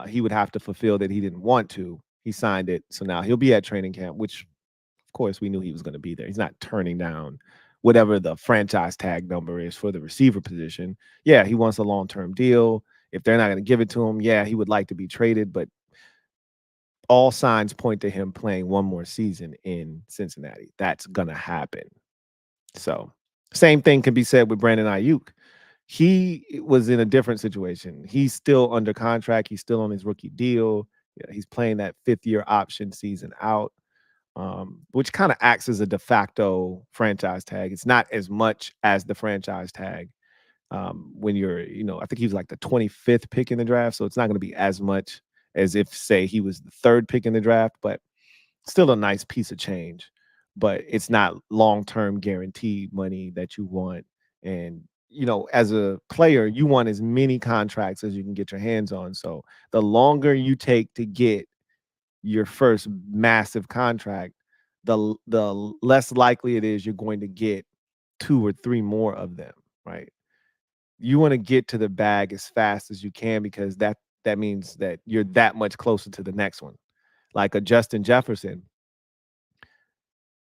Speaker 1: he would have to fulfill that he didn't want to, he signed it. So now he'll be at training camp, which of course we knew he was going to be there. He's not turning down whatever the franchise tag number is for the receiver position. Yeah, he wants a long-term deal. If they're not going to give it to him, yeah, he would like to be traded, but all signs point to him playing one more season in Cincinnati. That's going to happen. So, same thing can be said with Brandon Ayuk. He was in a different situation. He's still under contract. He's still on his rookie deal. Yeah, he's playing that fifth-year option season out, which kind of acts as a de facto franchise tag. It's not as much as the franchise tag when you're, I think he was like the 25th pick in the draft. So it's not going to be as much as if, say, he was the third pick in the draft, but still a nice piece of change. But it's not long-term guaranteed money that you want. And, as a player, you want as many contracts as you can get your hands on. So the longer you take to get your first massive contract, the less likely it is you're going to get two or three more of them, right? You want to get to the bag as fast as you can because that means that you're that much closer to the next one. Like a Justin Jefferson,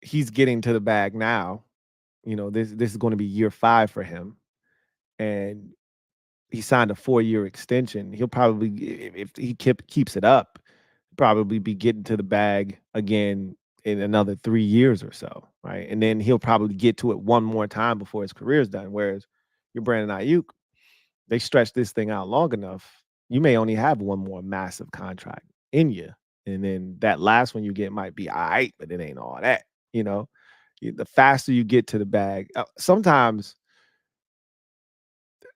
Speaker 1: he's getting to the bag now. This is going to be year 5 for him, and he signed a 4-year extension. He'll probably, if he keeps it up, probably be getting to the bag again in another 3 years or so, right? And then he'll probably get to it one more time before his career's done. Whereas your Brandon Ayuk, they stretch this thing out long enough, you may only have one more massive contract in you. And then that last one you get might be all right, but it ain't all that, you know? The faster you get to the bag, sometimes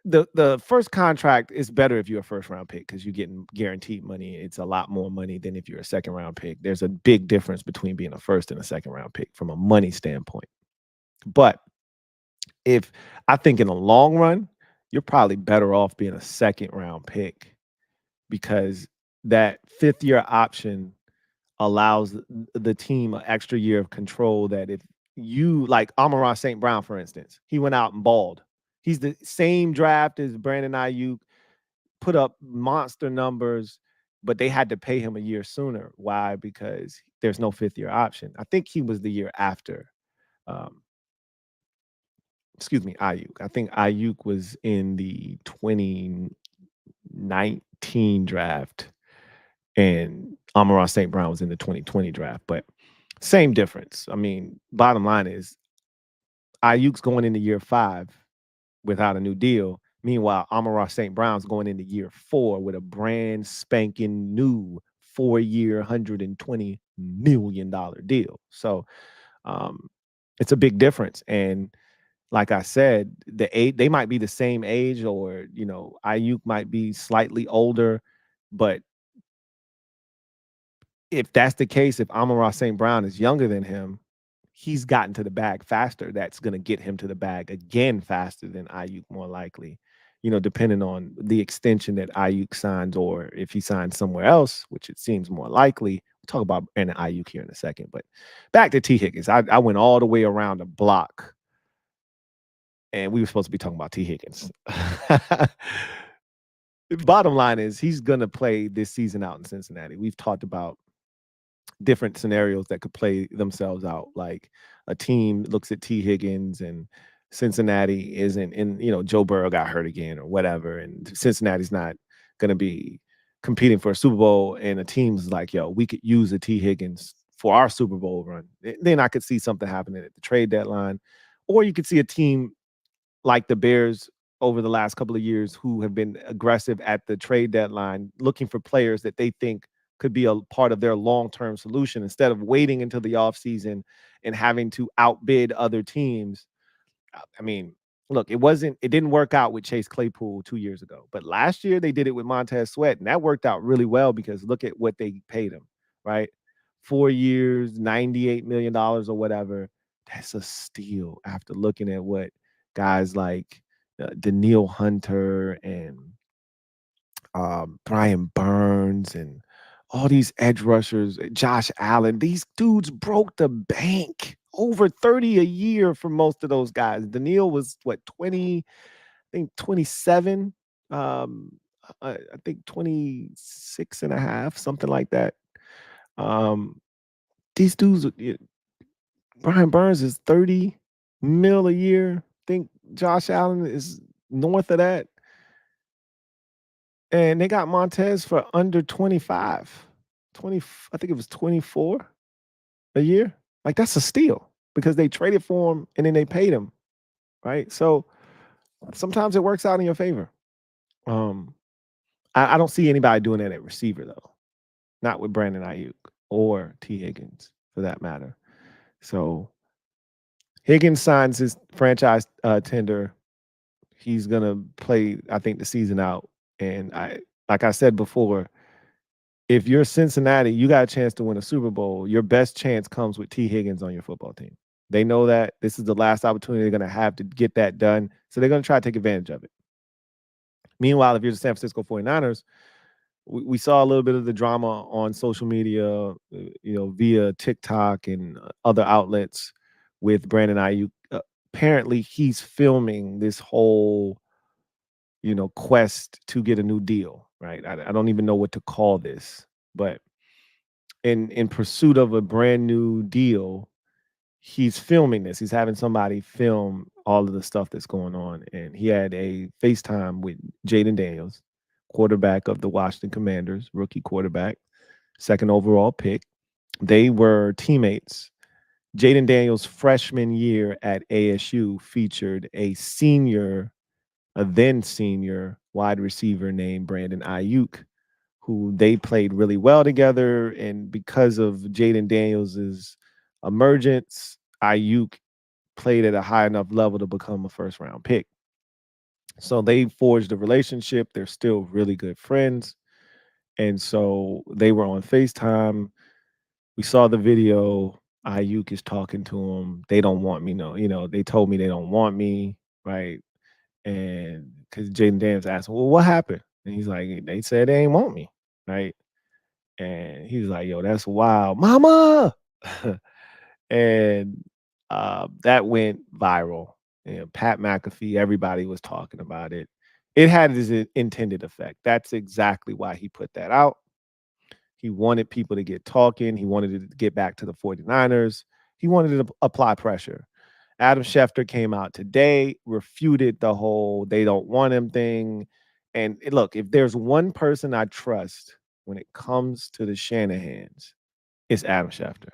Speaker 1: the first contract is better if you're a first round pick because you're getting guaranteed money. It's a lot more money than if you're a second round pick. There's a big difference between being a first and a second round pick from a money standpoint. But if I think in the long run, you're probably better off being a second round pick because that fifth year option allows the team an extra year of control that if you like Amon-Ra St. Brown, for instance, he went out and balled. He's the same draft as Brandon Ayuk, put up monster numbers, but they had to pay him a year sooner. Why? Because there's no fifth year option. I think he was the year after. Um, Ayuk. I think Ayuk was in the 2019 draft and Amon-Ra St. Brown was in the 2020 draft, but same difference. I mean, bottom line is Ayuk's going into year 5 without a new deal. Meanwhile, Amon-Ra St. Brown's going into year 4 with a brand spanking new 4-year, $120 million deal. So it's a big difference. And like I said, they might be the same age, or Ayuk might be slightly older, but if that's the case, if Amon-Ra St. Brown is younger than him, he's gotten to the bag faster. That's going to get him to the bag again faster than Ayuk, more likely, depending on the extension that Ayuk signs, or if he signs somewhere else, which it seems more likely. We'll talk about Brandon Ayuk here in a second. But back to T. Higgins. I went all the way around the block, and we were supposed to be talking about T. Higgins. Bottom line is he's going to play this season out in Cincinnati. We've talked about different scenarios that could play themselves out. Like a team looks at T. Higgins and Cincinnati isn't, and Joe Burrow got hurt again or whatever, and Cincinnati's not going to be competing for a Super Bowl, and a team's like, yo, we could use a T. Higgins for our Super Bowl run. Then I could see something happening at the trade deadline, or you could see a team like the Bears over the last couple of years who have been aggressive at the trade deadline, looking for players that they think could be a part of their long-term solution instead of waiting until the offseason and having to outbid other teams. I mean, look, it didn't work out with Chase Claypool 2 years ago, but last year they did it with Montez Sweat, and that worked out really well because look at what they paid him, right? 4 years, $98 million or whatever. That's a steal after looking at what guys like Daniil Hunter and Brian Burns and all these edge rushers, Josh Allen, these dudes broke the bank. Over 30 a year for most of those guys. Daniil was what, 20, I think 27, I think 26 and a half, something like that. These dudes, Brian Burns is 30 mil a year. I think Josh Allen is north of that. And they got Montez for under 25. I think it was 24 a year. Like, that's a steal because they traded for him and then they paid him, right? So sometimes it works out in your favor. I don't see anybody doing that at receiver, though. Not with Brandon Ayuk or T. Higgins, for that matter. So Higgins signs his franchise tender. He's going to play, I think, the season out. And like I said before, if you're Cincinnati, you got a chance to win a Super Bowl. Your best chance comes with T. Higgins on your football team. They know that this is the last opportunity they're going to have to get that done. So they're going to try to take advantage of it. Meanwhile, if you're the San Francisco 49ers, we saw a little bit of the drama on social media, via TikTok and other outlets with Brandon Ayuk. Apparently, he's filming this whole, quest to get a new deal, right? I don't even know what to call this, but in pursuit of a brand new deal, he's filming this. He's having somebody film all of the stuff that's going on. And he had a FaceTime with Jaden Daniels, quarterback of the Washington Commanders, rookie quarterback. second overall pick. They were teammates. Jaden Daniels' freshman year at ASU featured a then senior wide receiver named Brandon Ayuk, who they played really well together. And because of Jaden Daniels' emergence, Ayuk played at a high enough level to become a first round pick. So they forged a relationship. They're still really good friends. And so they were on FaceTime. We saw the video. Ayuk is talking to him. They don't want me. No, they told me they don't want me. Right. And because Jaden Daniels asked, well, what happened? And he's like, they said they ain't want me. Right. And he was like, yo, that's wild. Mama. And that went viral. Pat McAfee, everybody was talking about it. It had its intended effect. That's exactly why he put that out. He wanted people to get talking. He wanted to get back to the 49ers. He wanted to apply pressure. Adam Schefter came out today, refuted the whole they don't want him thing. And look, if there's one person I trust when it comes to the Shanahans, it's Adam Schefter.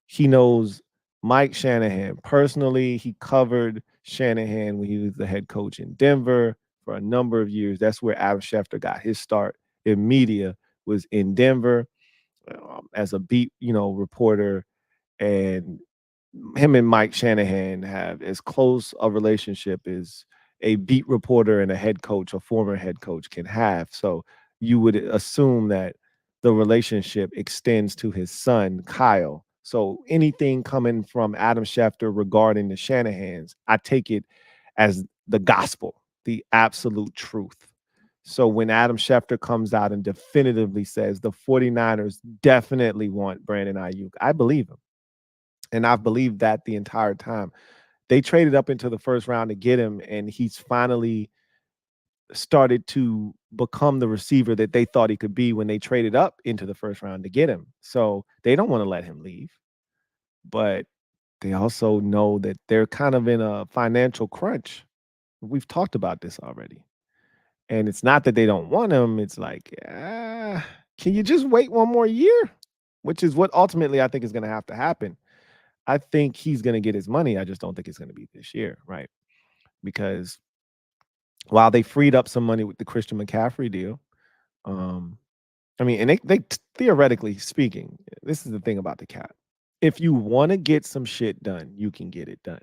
Speaker 1: He knows Mike Shanahan personally. He covered Shanahan when he was the head coach in Denver for a number of years. That's where Adam Schefter got his start in media, was in Denver as a beat, reporter. And him and Mike Shanahan have as close a relationship as a beat reporter and a head coach, a former head coach, can have. So you would assume that the relationship extends to his son, Kyle. So anything coming from Adam Schefter regarding the Shanahans, I take it as the gospel, the absolute truth. So when Adam Schefter comes out and definitively says the 49ers definitely want Brandon Ayuk, I believe him. And I've believed that the entire time. They traded up into the first round to get him, and he's finally started to become the receiver that they thought he could be when they traded up into the first round to get him. So they don't want to let him leave. But they also know that they're kind of in a financial crunch. We've talked about this already. And it's not that they don't want him. It's like, can you just wait one more year? Which is what ultimately I think is going to have to happen. I think he's going to get his money. I just don't think it's going to be this year, right? Because while they freed up some money with the Christian McCaffrey deal, and they theoretically speaking, this is the thing about the cap. If you want to get some shit done, you can get it done.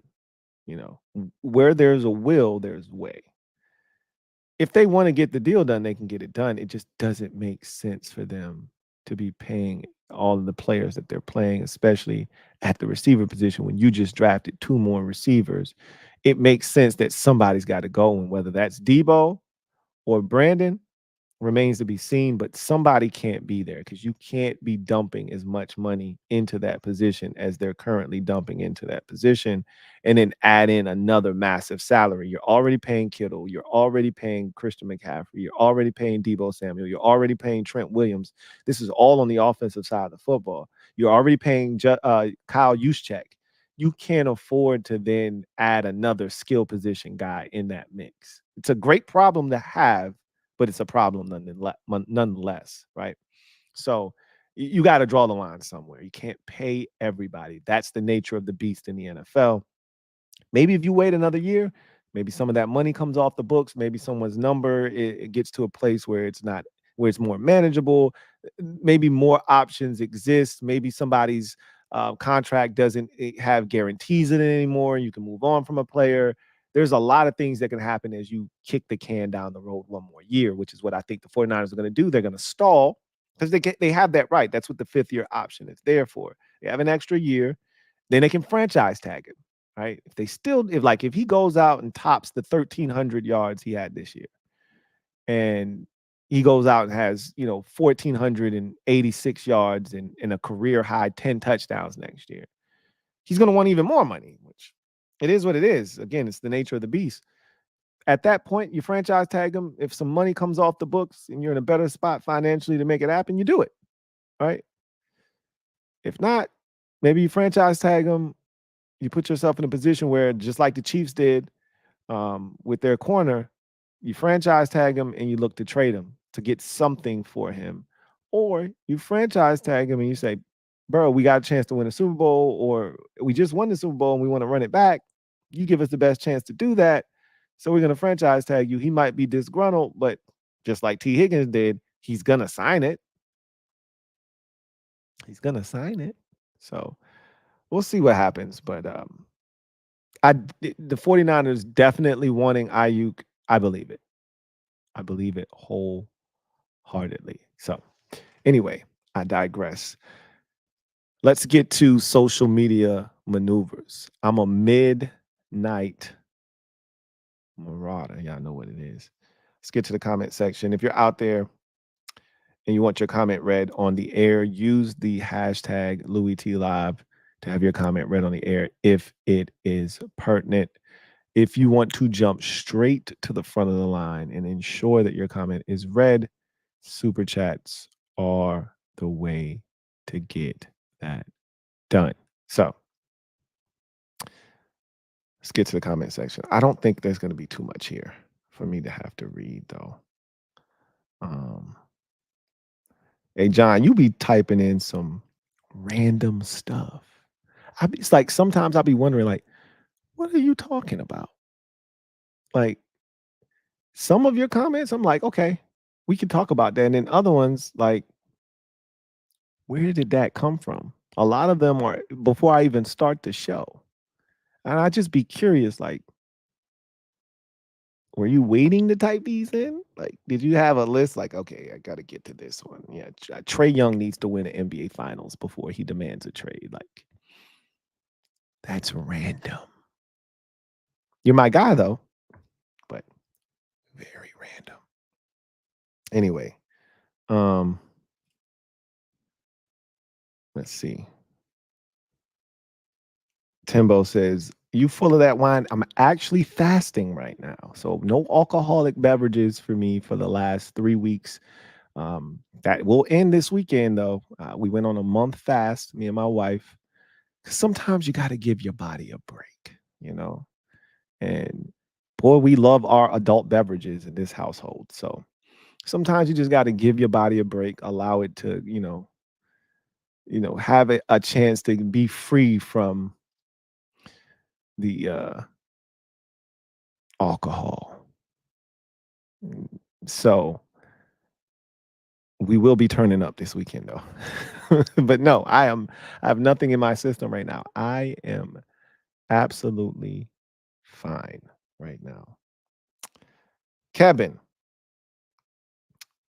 Speaker 1: Where there's a will, there's a way. If they want to get the deal done, they can get it done. It just doesn't make sense for them to be paying all of the players that they're playing, especially at the receiver position when you just drafted 2 more receivers. It makes sense that somebody's got to go, and whether that's Debo or Brandon remains to be seen, but somebody can't be there because you can't be dumping as much money into that position as they're currently dumping into that position and then add in another massive salary. You're already paying Kittle. You're already paying Christian McCaffrey. You're already paying Debo Samuel. You're already paying Trent Williams. This is all on the offensive side of the football. You're already paying Kyle Juszczyk. You can't afford to then add another skill position guy in that mix. It's a great problem to have, but it's a problem nonetheless, right? So you got to draw the line somewhere. You can't pay everybody. That's the nature of the beast in the NFL. Maybe if you wait another year, maybe some of that money comes off the books. Maybe someone's number it gets to a place where it's more manageable. Maybe more options exist. Maybe somebody's contract doesn't have guarantees in it anymore. You can move on from a player. There's a lot of things that can happen as you kick the can down the road one more year, which is what I think the 49ers are going to do. They're going to stall because they have that right. That's what the 5th-year option is there for. They have an extra year. Then they can franchise tag him, right? If he goes out and tops the 1,300 yards he had this year, and he goes out and has 1,486 yards and a career high 10 touchdowns next year, he's going to want even more money, which it is what it is. Again, it's the nature of the beast. At that point, you franchise tag him. If some money comes off the books and you're in a better spot financially to make it happen, you do it, right? If not, maybe you franchise tag him. You put yourself in a position where, just like the Chiefs did with their corner, you franchise tag him and you look to trade him to get something for him, Or you franchise tag him and you say, bro, we got a chance to win a Super Bowl, or we just won the Super Bowl and we want to run it back. You give us the best chance to do that. So we're going to franchise tag you. He might be disgruntled, but just like T. Higgins did, he's going to sign it. He's going to sign it. So we'll see what happens. But the 49ers definitely wanting Ayuk. I believe it. I believe it wholeheartedly. So anyway, I digress. Let's get to social media maneuvers. I'm a midnight marauder. Y'all know what it is. Let's get to the comment section. If you're out there and you want your comment read on the air, use the hashtag LouieTLive to have your comment read on the air if it is pertinent. If you want to jump straight to the front of the line and ensure that your comment is read, super chats are the way to get that done. So let's get to the comment section. I don't think there's going to be too much here for me to have to read, though. Hey, John, you be typing in some random stuff. It's like sometimes I'll be wondering, like, what are you talking about? Like, some of your comments, I'm like, okay, we can talk about that. And then other ones, like, where did that come from? A lot of them are before I even start the show. And I just be curious, like, were you waiting to type these in? Like, did you have a list like, okay, I got to get to this one? Yeah, Trae Young needs to win an NBA Finals before he demands a trade. Like, that's random. You're my guy, though, but very random. Anyway, let's see. Timbo says, you full of that wine? I'm actually fasting right now. So no alcoholic beverages for me for the last 3 weeks. That will end this weekend, though. We went on a month fast, me and my wife. 'Cause sometimes you got to give your body a break, you know? And boy, we love our adult beverages in this household. So sometimes you just got to give your body a break, allow it to, have a chance to be free from the alcohol. So we will be turning up this weekend though. But no, I have nothing in my system right now. I am absolutely fine right now. Kevin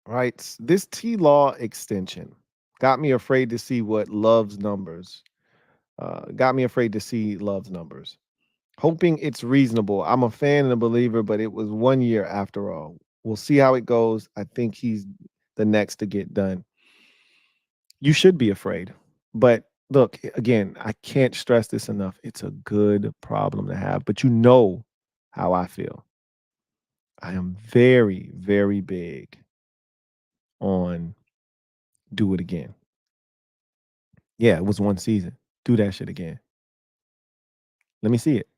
Speaker 1: writes, this T-Law extension got me afraid to see what Love's numbers. Got me afraid to see Love's numbers. Hoping it's reasonable. I'm a fan and a believer, but it was 1 year after all. We'll see how it goes. I think he's the next to get done. You should be afraid. But look, again, I can't stress this enough. It's a good problem to have, but you know how I feel. I am very, very big on do it again. Yeah, it was 1 season. Do that shit again. Let me see it.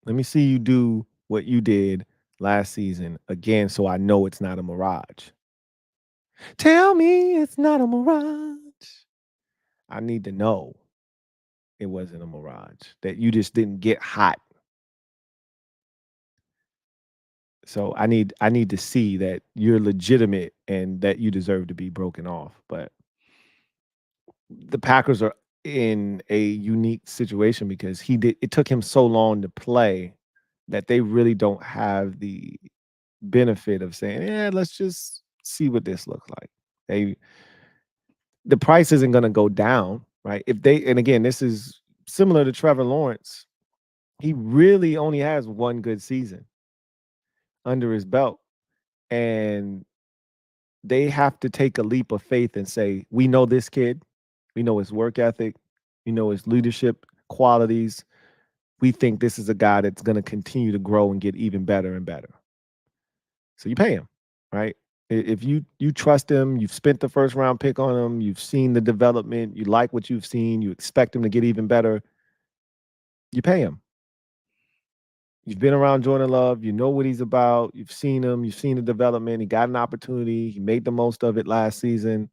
Speaker 1: Let me see you do what you did last season again so I know it's not a mirage. Tell me it's not a mirage. I need to know it wasn't a mirage, that you just didn't get hot. So I need to see that you're legitimate and that you deserve to be broken off. But the Packers are in a unique situation because it took him so long to play that they really don't have the benefit of saying, yeah, let's just see what this looks like. The price isn't going to go down, right? And again, this is similar to Trevor Lawrence. He really only has 1 good season under his belt. And they have to take a leap of faith and say, we know this kid. We know his work ethic. We know his leadership qualities. We think this is a guy that's going to continue to grow and get even better and better. So you pay him, right? If you trust him, you've spent the first round pick on him, you've seen the development, you like what you've seen, you expect him to get even better, you pay him. You've been around Jordan Love, you know what he's about, you've seen him, you've seen the development, he got an opportunity, he made the most of it last season.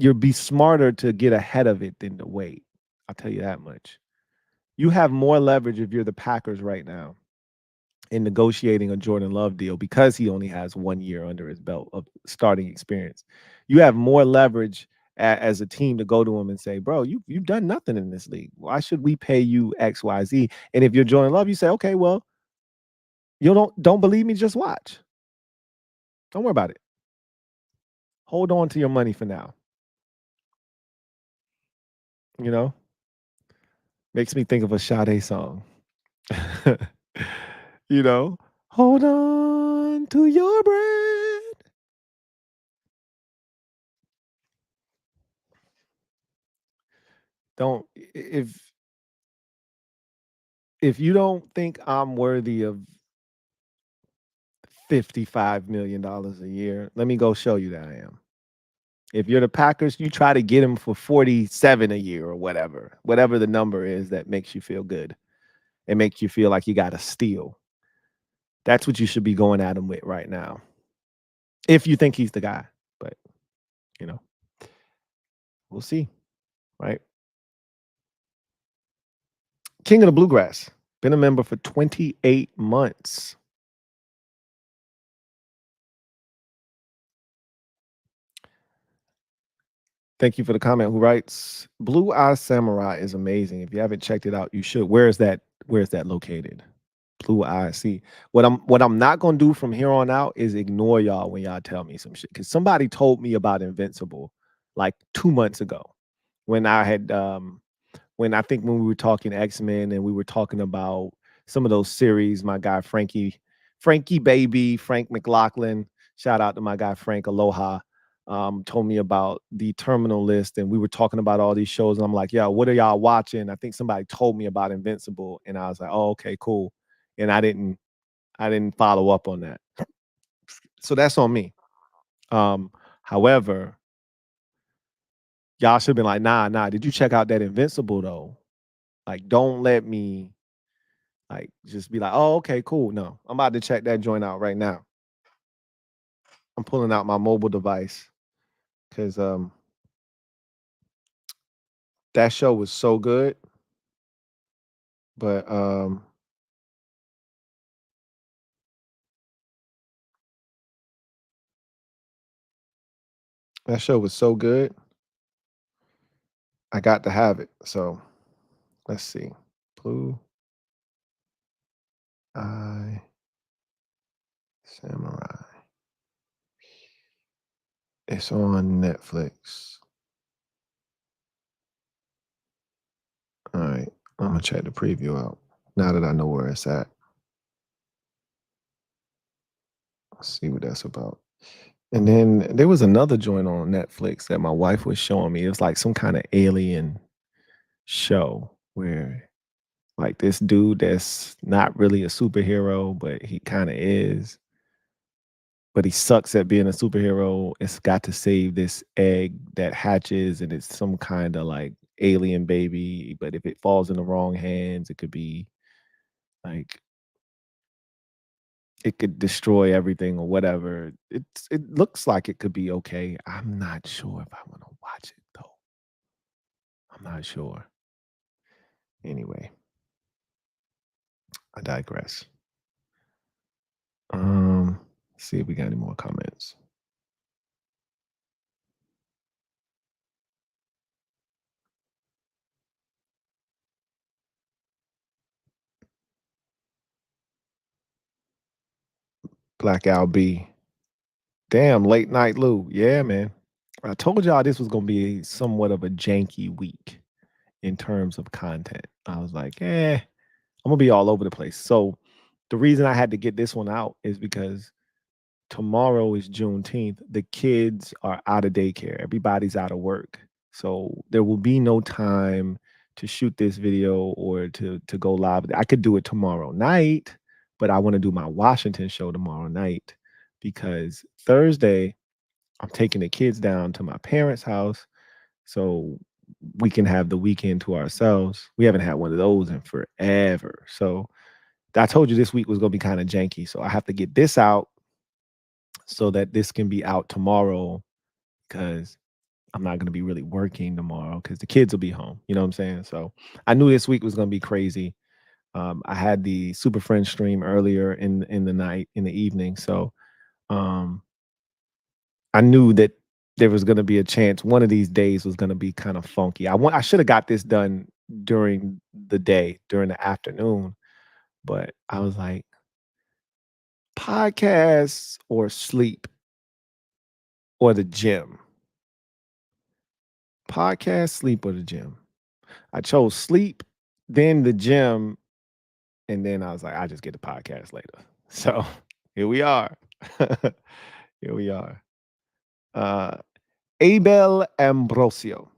Speaker 1: you'll be smarter to get ahead of it than to wait. I'll tell you that much. You have more leverage if you're the Packers right now in negotiating a Jordan Love deal because he only has 1 year under his belt of starting experience. You have more leverage as a team to go to him and say, bro, you've done nothing in this league. Why should we pay you X, Y, Z? And if you're Jordan Love, you say, okay, well, you don't believe me, just watch. Don't worry about it. Hold on to your money for now. You know? Makes me think of a Sade song. You know? Hold on to your bread. Don't if you don't think I'm worthy of $55 million a year, let me go show you that I am. If you're the Packers, you try to get him for 47 a year or whatever the number is that makes you feel good and makes you feel like you got a steal. That's what you should be going at him with right now. If you think he's the guy, but you know, we'll see, right? King of the Bluegrass, been a member for 28 months. Thank you for the comment. Who writes, Blue Eye Samurai is amazing. If you haven't checked it out, you should. Where is that located? Blue Eye. See, what I'm not gonna do from here on out is ignore y'all when y'all tell me some shit. Cause somebody told me about Invincible like 2 months ago when I had when I think when we were talking X-Men and we were talking about some of those series, my guy Frankie Baby, Frank McLaughlin, shout out to my guy Frank Aloha, told me about the Terminal List, and we were talking about all these shows, and I'm like, yo, what are y'all watching? I think somebody told me about Invincible, and I was like, oh, okay, cool. And I didn't follow up on that. So that's on me. However, y'all should have been like, nah, did you check out that Invincible though? Like, don't let me like just be like, oh, okay, cool. No, I'm about to check that joint out right now. I'm pulling out my mobile device because that show was so good. But that show was so good. I got to have it. So let's see. Blue Eye Samurai. It's on Netflix. All right. I'm gonna check the preview out now that I know where it's at. Let's see what that's about. And then there was another joint on Netflix that my wife was showing me. It was like some kind of alien show where like this dude that's not really a superhero, but he kind of is. But he sucks at being a superhero. It's got to save this egg that hatches, and it's some kind of like alien baby. But if it falls in the wrong hands, it could be like it could destroy everything or whatever. It looks like it could be okay. I'm not sure if I want to watch it though. I'm not sure. Anyway, I digress. See if we got any more comments. Black Al B. Damn, late night Lou. Yeah, man. I told y'all this was gonna be somewhat of a janky week in terms of content. I was like, I'm gonna be all over the place. So the reason I had to get this one out is because tomorrow is Juneteenth. The kids are out of daycare. Everybody's out of work. So there will be no time to shoot this video or to go live. I could do it tomorrow night, but I want to do my Washington show tomorrow night because Thursday I'm taking the kids down to my parents' house so we can have the weekend to ourselves. We haven't had one of those in forever. So I told you this week was going to be kind of janky. So I have to get this out so that this can be out tomorrow because I'm not gonna be really working tomorrow because the kids will be home. You know what I'm saying? So I knew this week was gonna be crazy. I had the Super Friends stream earlier in the night, in the evening. So um, I knew that there was gonna be a chance one of these days was gonna be kind of funky. I should have got this done during the day, during the afternoon, but I was like, podcasts or sleep or the gym. Podcast, sleep, or the gym. I chose sleep, then the gym, and then I was like, I just get the podcast later. So here we are. Here we are. Uh Abel Ambrosio.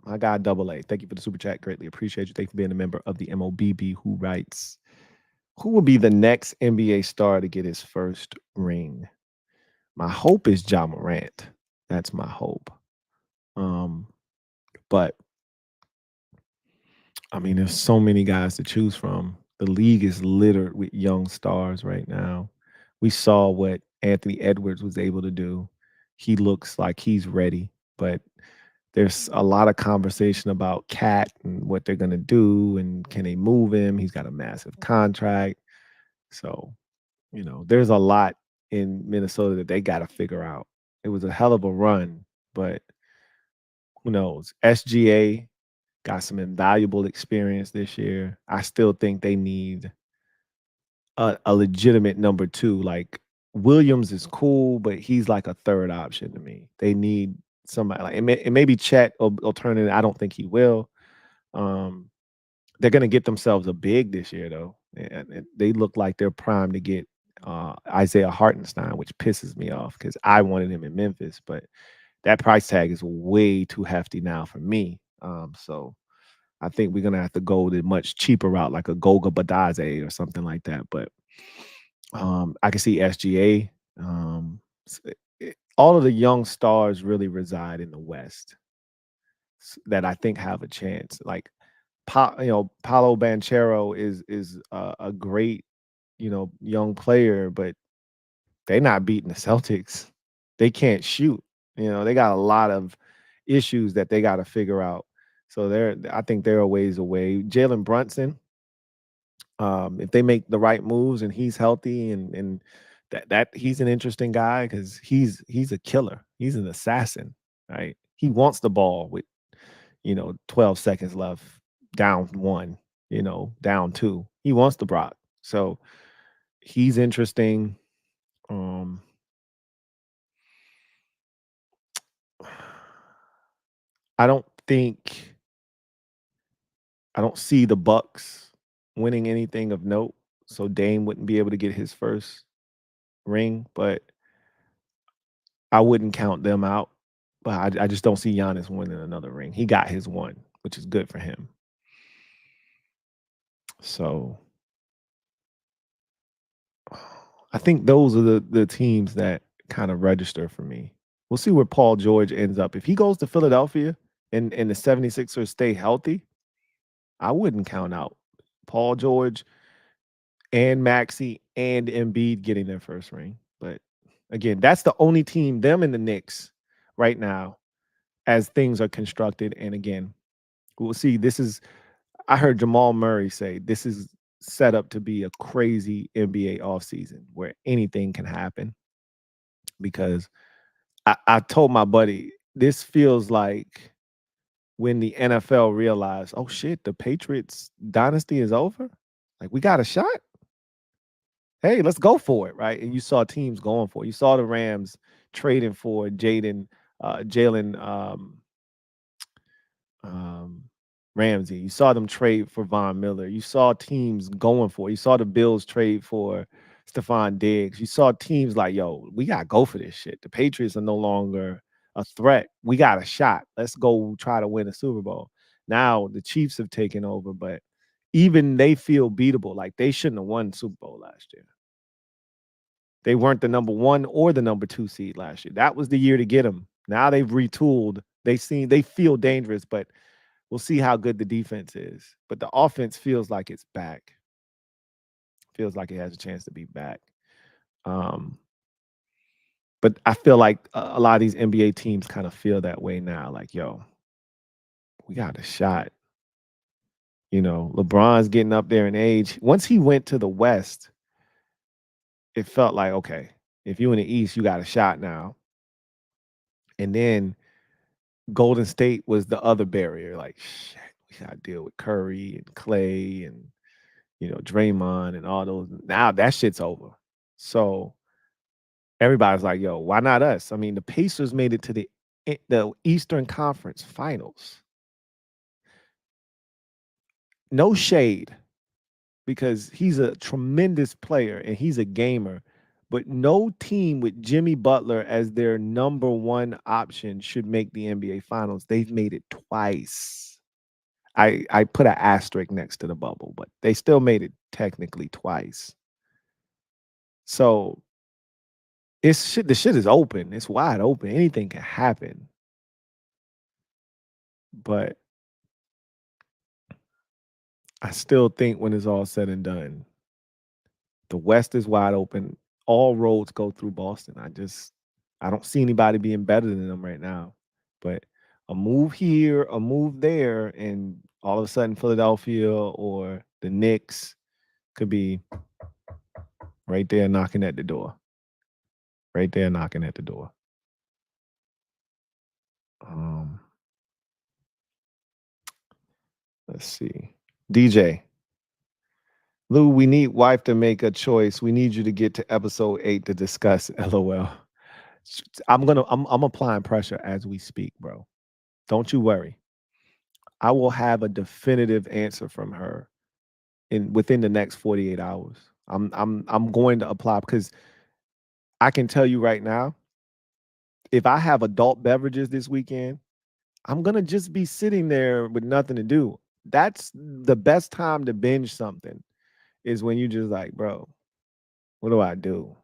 Speaker 1: My guy, double A. Thank you for the super chat. Greatly appreciate you. Thank you for being a member of the MOBB, who writes, who will be the next NBA star to get his first ring? My hope is Ja Morant. That's my hope. But I mean, there's so many guys to choose from. The league is littered with young stars right now. We saw what Anthony Edwards was able to do. He looks like he's ready, but there's a lot of conversation about Cat and what they're going to do and can they move him? He's got a massive contract. So, there's a lot in Minnesota that they got to figure out. It was a hell of a run, but who knows? SGA got some invaluable experience this year. I still think they need a legitimate number two. Like Williams is cool, but he's like a third option to me. They need somebody like it may be Chet or turn it. I don't think he will. Um, they're gonna get themselves a big this year though, and they look like they're primed to get Isaiah Hartenstein, which pisses me off because I wanted him in Memphis, but that price tag is way too hefty now for me. So I think we're gonna have to go the much cheaper route, like a Goga Badaze or something like that. But I can see SGA. All of the young stars really reside in the West that I think have a chance. Like, Paolo Banchero is a great young player, but they're not beating the Celtics. They can't shoot. They got a lot of issues that they got to figure out. So I think they're a ways away. Jalen Brunson, if they make the right moves and he's healthy and that he's an interesting guy because he's a killer. He's an assassin, right? He wants the ball with 12 seconds left, down one, down two. He wants the block. So he's interesting. Um, I don't think I don't see the Bucks winning anything of note. So Dame wouldn't be able to get his first ring, but I wouldn't count them out. But I just don't see Giannis winning another ring. He got his one, which is good for him. So I think those are the teams that kind of register for me. We'll see where Paul George ends up. If he goes to Philadelphia and the 76ers stay healthy, I wouldn't count out Paul George and Maxey and Embiid getting their first ring. But again, that's the only team, them and the Knicks right now, as things are constructed. And again, we'll see. I heard Jamal Murray say this is set up to be a crazy NBA offseason where anything can happen because I told my buddy, this feels like when the NFL realized, oh shit, the Patriots dynasty is over. Like, we got a shot. Hey, let's go for it, right? And you saw teams going for it. You saw the Rams trading for Jalen um, Ramsey. You saw them trade for Von Miller. You saw teams going for it. You saw the Bills trade for Stephon Diggs. You saw teams like, yo, we got to go for this shit. The Patriots are no longer a threat. We got a shot. Let's go try to win a Super Bowl. Now the Chiefs have taken over, but even they feel beatable. Like they shouldn't have won the Super Bowl last year. They weren't the number one or the number two seed last year. That was the year to get them. Now they've retooled. They feel dangerous, but we'll see how good the defense is. But the offense feels like it's back. Feels like it has a chance to be back. Um, But I feel like a lot of these NBA teams kind of feel that way now. Like, yo, we got a shot. You know, LeBron's getting up there in age. Once he went to the West, it felt like, okay, if you in the East, you got a shot now. And then Golden State was the other barrier. Like, shit, we got to deal with Curry and Clay and, Draymond and all those. Now that shit's over. So everybody's like, yo, why not us? I mean, the Pacers made it to the Eastern Conference Finals. No shade, because he's a tremendous player and he's a gamer, but no team with Jimmy Butler as their number one option should make the NBA Finals. They've made it twice. I put an asterisk next to the bubble, but they still made it technically twice. So the shit is open. It's wide open. Anything can happen. But I still think when it's all said and done, the West is wide open. All roads go through Boston. I don't see anybody being better than them right now. But a move here, a move there, and all of a sudden Philadelphia or the Knicks could be right there knocking at the door. Right there knocking at the door. Let's see. DJ. Lou, we need wife to make a choice. We need you to get to episode 8 to discuss LOL. I'm applying pressure as we speak, bro. Don't you worry. I will have a definitive answer from her within the next 48 hours. I'm going to apply, because I can tell you right now, if I have adult beverages this weekend, I'm gonna just be sitting there with nothing to do. That's the best time to binge something, is when you just like, bro, what do I do?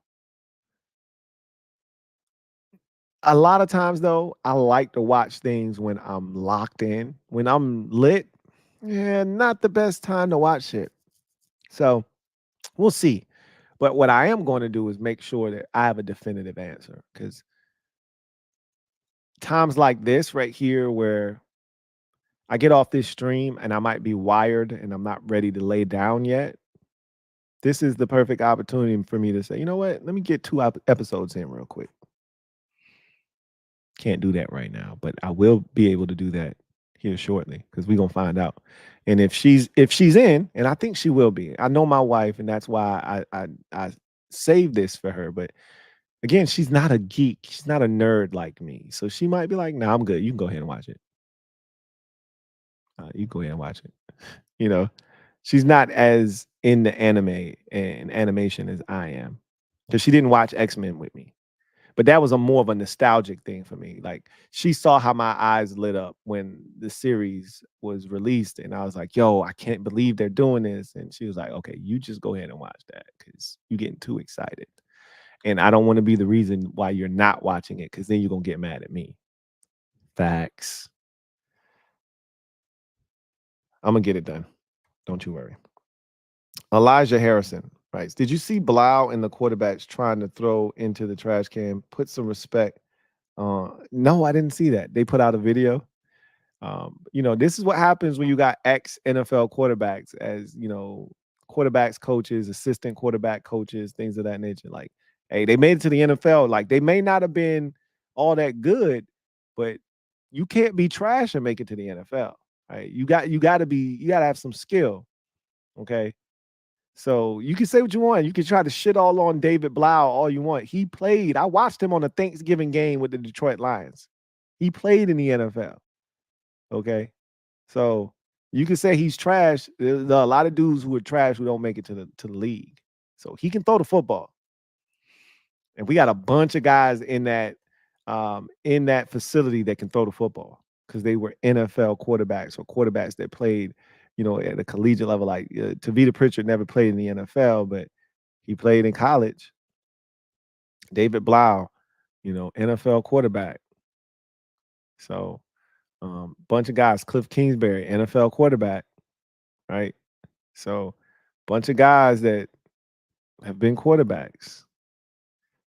Speaker 1: A lot of times though, I like to watch things when I'm locked in. When I'm lit, yeah, not the best time to watch it. So we'll see. But what I am going to do is make sure that I have a definitive answer, because times like this right here, where I get off this stream and I might be wired and I'm not ready to lay down yet, this is the perfect opportunity for me to say, you know what? Let me get 2 episodes in real quick. Can't do that right now, but I will be able to do that here shortly, because we're gonna find out. And if she's in, and I think she will be. I know my wife, and that's why I saved this for her. But again, she's not a geek. She's not a nerd like me. So she might be like, "Nah, I'm good. You can go ahead and watch it. You go ahead and watch it." You know, she's not as into anime and animation as I am, because she didn't watch X-Men with me. But that was a more of a nostalgic thing for me. Like, she saw how my eyes lit up when the series was released, and I was like, "Yo, I can't believe they're doing this." And she was like, "Okay, you just go ahead and watch that, because you're getting too excited. And I don't want to be the reason why you're not watching it, because then you're gonna get mad at me." Facts. I'm gonna get it done. Don't you worry. Elijah Harrison writes, "Did you see Blau and the quarterbacks trying to throw into the trash can? Put some respect." No, I didn't see that. They put out a video. This is what happens when you got ex NFL quarterbacks as, quarterbacks coaches, assistant quarterback coaches, things of that nature. Like, hey, they made it to the NFL. Like, they may not have been all that good, but you can't be trash and make it to the NFL. Right? You got to have some skill. Okay. So you can say what you want. You can try to shit all on David Blau all you want. He played. I watched him on a Thanksgiving game with the Detroit Lions. He played in the NFL. Okay. So you can say he's trash. There's a lot of dudes who are trash who don't make it to the league. So he can throw the football. And we got a bunch of guys in that facility that can throw the football, because they were NFL quarterbacks, or quarterbacks that played, at a collegiate level. Like, Tavita Pritchard never played in the NFL, but he played in college. David Blau, NFL quarterback. So, bunch of guys. Cliff Kingsbury, NFL quarterback, right? So, bunch of guys that have been quarterbacks.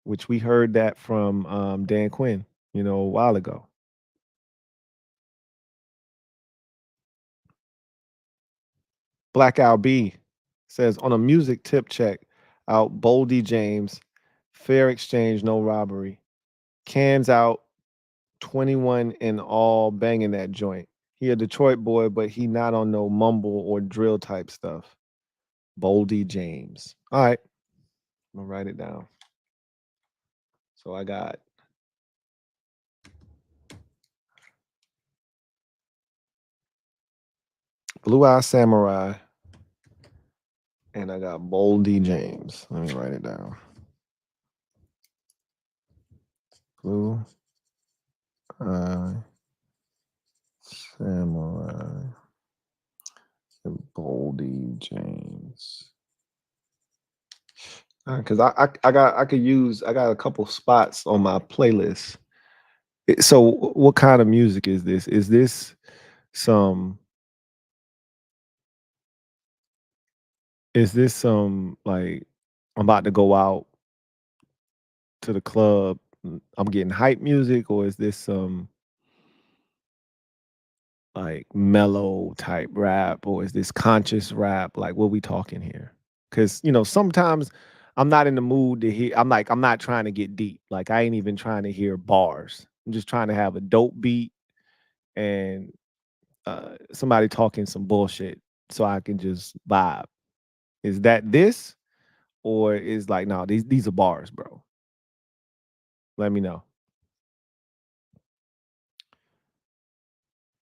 Speaker 1: which we heard that from Dan Quinn, a while ago. Black Al B says on a music tip check out Boldy James, fair exchange, no robbery. Cans out, 21 in all, banging that joint. He a Detroit boy, but he not on no mumble or drill type stuff. Boldy James. All right, I'm gonna write it down. So I got Blue Eye Samurai, and I got Boldy James. Let me write it down. Blue Eye Samurai and Boldy James. Because I got a couple spots on my playlist. So what kind of music is this? Is this some like I'm about to go out to the club, I'm getting hype music, or is this some like mellow type rap, or is this conscious rap? Like what we talking here? Because sometimes I'm not in the mood to hear. I'm not trying to get deep. Like I ain't even trying to hear bars. I'm just trying to have a dope beat and somebody talking some bullshit so I can just vibe. Is that this, or is like no? These are bars, bro. Let me know.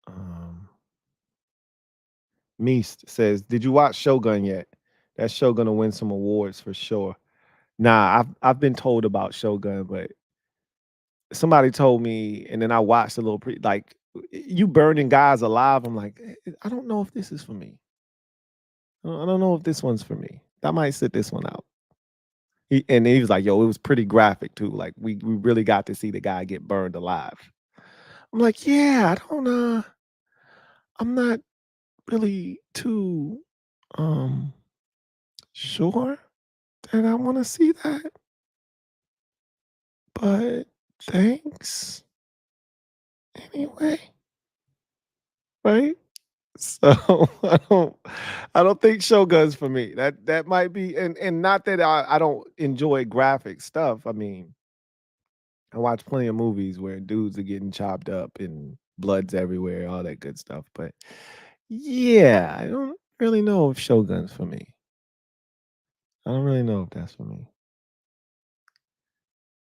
Speaker 1: Um, Meest says, "Did you watch Shogun yet? That show gonna win some awards for sure." Nah, I've been told about Shogun, but somebody told me, and then I watched a little like you burning guys alive. I'm like, I don't know if this is for me. I don't know if this one's for me. I might sit this one out. And he was like, "Yo, it was pretty graphic too. Like we really got to see the guy get burned alive." I'm like, "Yeah, I don't I'm not really too um sure that I want to see that, but thanks anyway." Right? So I don't think Shogun's for me. That might be, and not that I don't enjoy graphic stuff. I mean, I watch plenty of movies where dudes are getting chopped up and blood's everywhere, all that good stuff. But yeah, I don't really know if Shogun's for me. I don't really know if that's for me.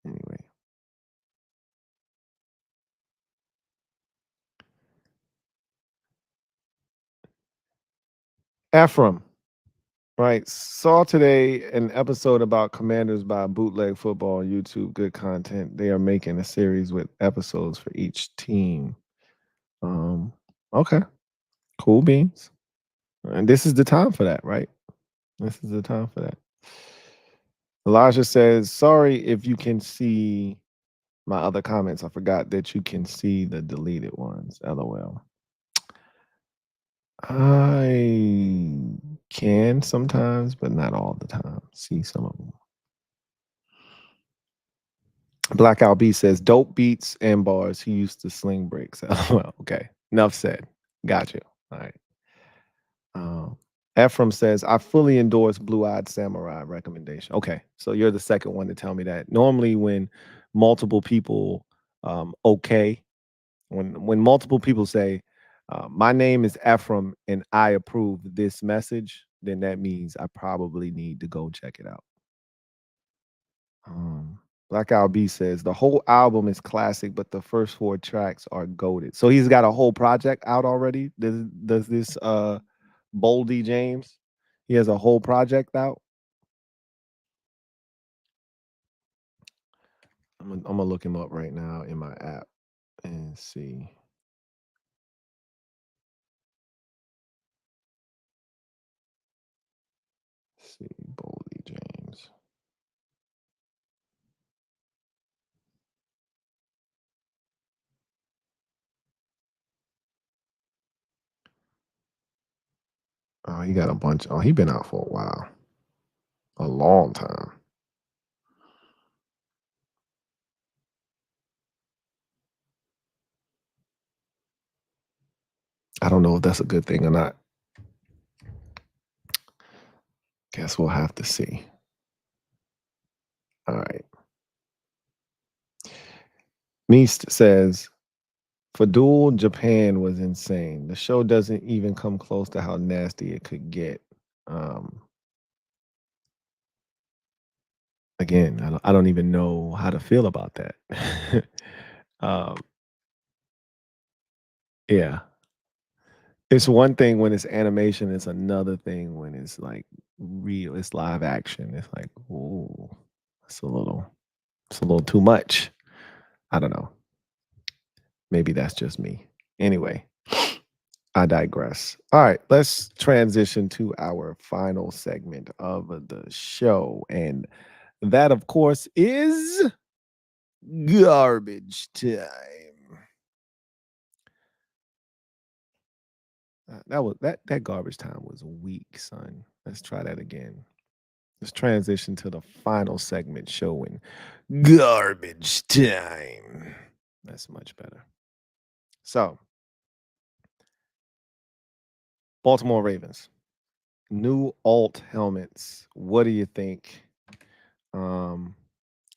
Speaker 1: Anyway. Ephraim, right? Saw today an episode about Commanders by Bootleg Football on YouTube. Good content. They are making a series with episodes for each team. Okay, cool beans. And this is the time for that, right? This is the time for that. Elijah says, "Sorry if you can see my other comments. I forgot that you can see the deleted ones. LOL." I can sometimes, but not all the time. See some of them. Blackout B says, "Dope beats and bars. He used to sling bricks." Well, okay. Enough said. Got you. All right. Um, Ephraim says, "I fully endorse Blue Eyed Samurai recommendation." Okay, so you're the second one to tell me that. Normally, when multiple people, okay, when multiple people say, "My name is Ephraim and I approve this message," then that means I probably need to go check it out. Blackout B says the whole album is classic, but the first four tracks are goaded. So he's got a whole project out already. Does this Boldy James? He has a whole project out. I'm gonna look him up right now in my app and see. See Boldy James. Oh, he got a bunch. Oh, he been out for a while, a long time. I don't know if that's a good thing or not. Guess we'll have to see. All right. Meest says, for Duel, Japan was insane. The show doesn't even come close to how nasty it could get. Um, again, I don't even know how to feel about that. um, yeah, it's one thing when it's animation. It's another thing when it's like real. It's live action. It's like, ooh, it's a little, it's a little too much. I don't know. Maybe that's just me. Anyway, I digress. All right, let's transition to our final segment of the show. And that, of course, is garbage time. That garbage time was weak, son. Let's try that again. Let's transition to the final segment showing garbage time. That's much better. So, Baltimore Ravens, new alt helmets. What do you think? Um,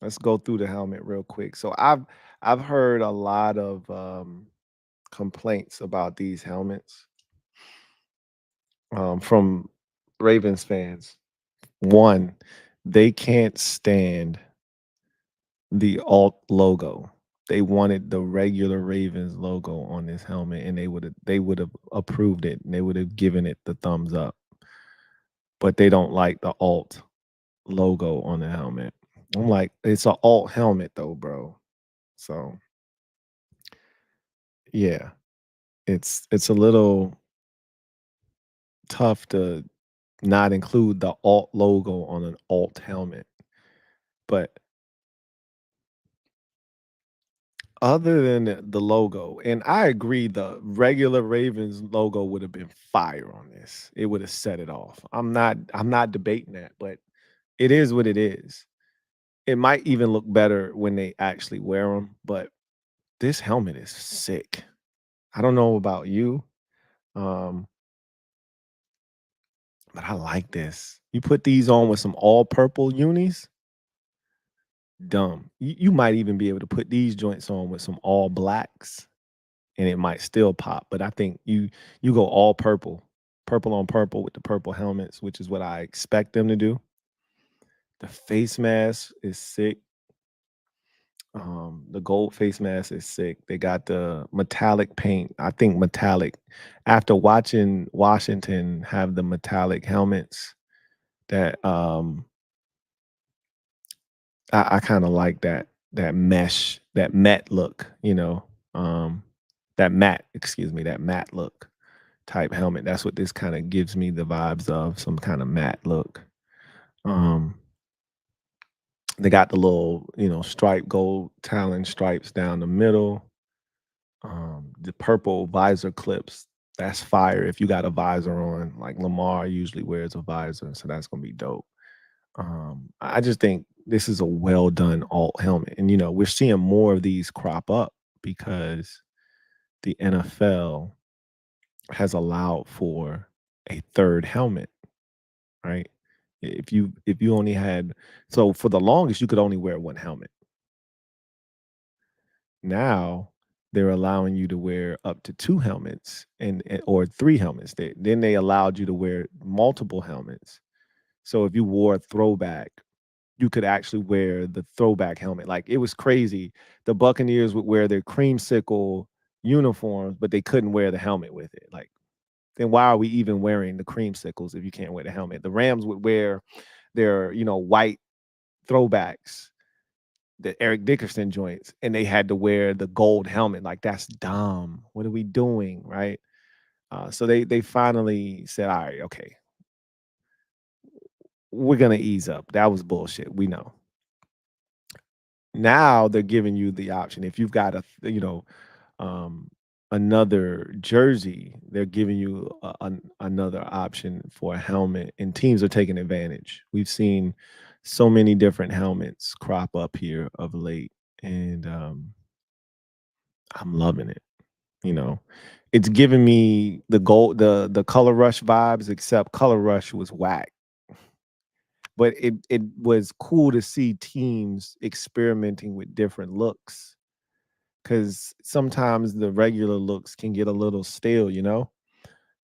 Speaker 1: let's go through the helmet real quick. So I've heard a lot of complaints about these helmets from Ravens fans. One, they can't stand the alt logo. They wanted the regular Ravens logo on this helmet, and they would have approved it, and they would have given it the thumbs up. But they don't like the alt logo on the helmet. I'm like, it's an alt helmet though, bro. So yeah, it's a little tough to not include the alt logo on an alt helmet. But other than the logo, and I agree, the regular Ravens logo would have been fire on this. It would have set it off. I'm not debating that, but it is what it is. It might even look better when they actually wear them, but this helmet is sick. I don't know about you, um, but I like this. You put these on with some all purple unis, dumb. You might even be able to put these joints on with some all blacks and it might still pop. But I think you go all purple, purple on purple with the purple helmets, which is what I expect them to do. The face mask is sick. The gold face mask is sick. They got the metallic paint. I think metallic. After watching Washington have the metallic helmets, that I kind of like that mesh, that matte look. Um, that matte, excuse me, that matte look type helmet. That's what this kind of gives me the vibes of, some kind of matte look. Um, they got the little, stripe gold talon stripes down the middle. The purple visor clips, that's fire. If you got a visor on, like Lamar usually wears a visor, so that's gonna be dope. I just think this is a well done alt helmet, and we're seeing more of these crop up because the NFL has allowed for a third helmet, right? If you only had, so for the longest you could only wear one helmet. Now they're allowing you to wear up to two helmets or three helmets. Then they allowed you to wear multiple helmets. So if you wore a throwback, you could actually wear the throwback helmet. Like, it was crazy. The Buccaneers would wear their creamsicle uniforms, but they couldn't wear the helmet with it. Like, then why are we even wearing the creamsicles if you can't wear the helmet? The Rams would wear their, white throwbacks, the Eric Dickerson joints, and they had to wear the gold helmet. Like, that's dumb. What are we doing, right? So they finally said, all right, okay, we're gonna ease up. That was bullshit. We know. Now they're giving you the option. If you've got um, another jersey, they're giving you another option for a helmet, and teams are taking advantage. We've seen so many different helmets crop up here of late, and I'm loving it. You know, it's giving me the Color Rush vibes, except Color Rush was whack. But it was cool to see teams experimenting with different looks, because sometimes the regular looks can get a little stale, you know?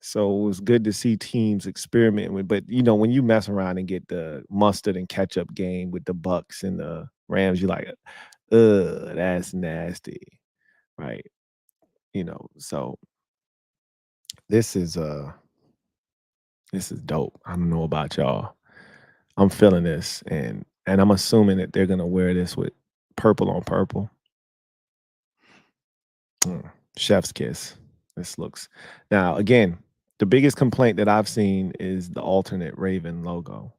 Speaker 1: So it was good to see teams experiment with, but when you mess around and get the mustard and ketchup game with the Bucks and the Rams, you're like, ugh, that's nasty. Right. So this is this is dope. I don't know about y'all. I'm feeling this, and I'm assuming that they're gonna wear this with purple on purple. Chef's kiss. This looks now again. The biggest complaint that I've seen is the alternate Raven logo.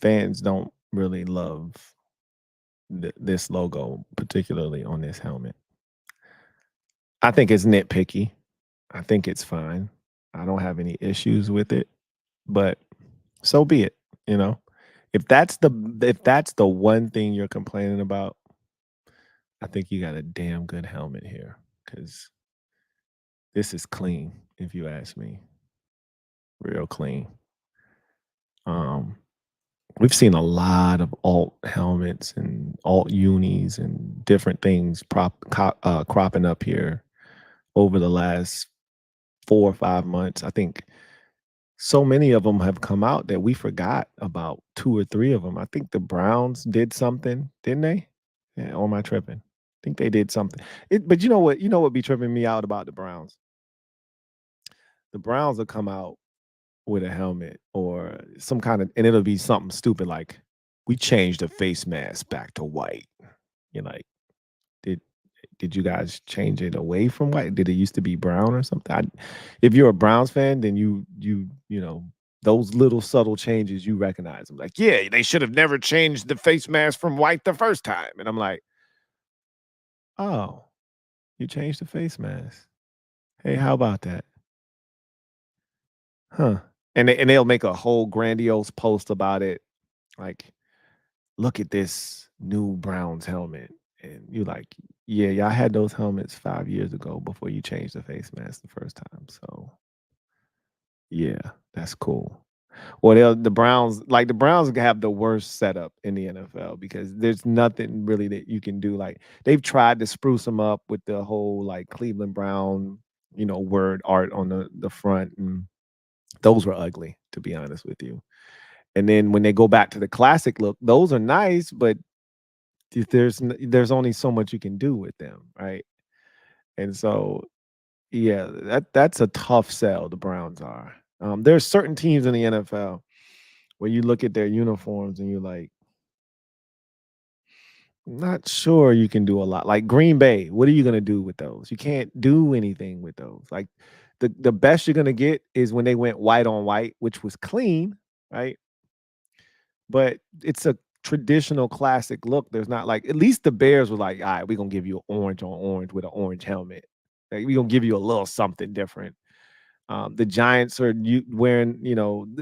Speaker 1: Fans don't really love this logo, particularly on this helmet. I think it's nitpicky. I think it's fine. I don't have any issues with it, but so be it. You know, if that's the one thing you're complaining about, I think you got a damn good helmet here, because this is clean, if you ask me. Real clean. Um, we've seen a lot of alt helmets and alt unis and different things cropping up here over the last 4 or 5 months. I think so many of them have come out that we forgot about 2 or 3 of them. I think the Browns did something, didn't they? Yeah, or am I tripping? I think they did something. But you know what? You know what be tripping me out about the Browns? The Browns will come out with a helmet or some kind of, and it'll be something stupid like, we changed the face mask back to white. You're like, did did you guys change it away from white? Did it used to be brown or something? If you're a Browns fan, then you know those little subtle changes you recognize them. Like, yeah, they should have never changed the face mask from white the first time. And I'm like, oh, you changed the face mask. Hey, how about that? Huh? And they'll make a whole grandiose post about it. Like, look at this new Browns helmet. And you're like, yeah, y'all had those helmets 5 years ago before you changed the face mask the first time. So yeah, that's cool. Well, the Browns have the worst setup in the NFL, because there's nothing really that you can do. Like, they've tried to spruce them up with the whole like Cleveland Brown, word art on the front, and those were ugly, to be honest with you. And then when they go back to the classic look, those are nice, but there's only so much you can do with them, right? And so, yeah, that's a tough sell. The Browns are. There's certain teams in the NFL where you look at their uniforms and you're like, not sure you can do a lot. Like Green Bay, what are you gonna do with those? You can't do anything with those. Like, the best you're gonna get is when they went white on white, which was clean, right? But it's a traditional classic look. There's not like, at least the Bears were like, all right, we're gonna give you orange on orange with an orange helmet. Like, we're gonna give you a little something different. The Giants are wearing,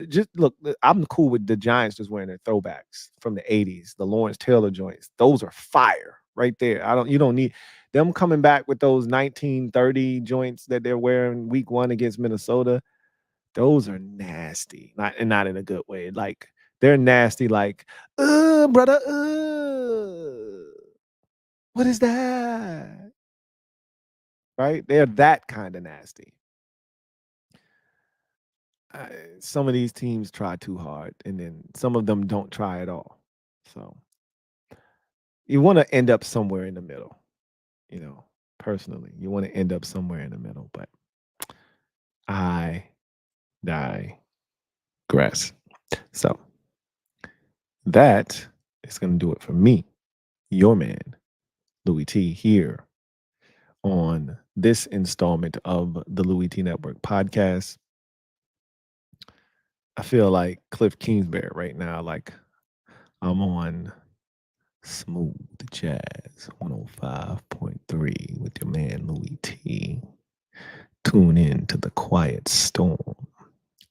Speaker 1: just look. I'm cool with the Giants just wearing their throwbacks from the '80s, the Lawrence Taylor joints. Those are fire right there. You don't need them coming back with those 1930 joints that they're wearing week 1 against Minnesota. Those are nasty, not in a good way. Like, they're nasty. Like, brother, what is that? Right? They're that kind of nasty. Some of these teams try too hard, and then some of them don't try at all. So you want to end up somewhere in the middle, personally. You want to end up somewhere in the middle, but I digress. So that is going to do it for me, your man, Louie T, here on this installment of the Louie T Network podcast. I feel like Cliff Kingsbury right now. Like, I'm on Smooth Jazz 105.3 with your man Louie T. Tune in to the Quiet Storm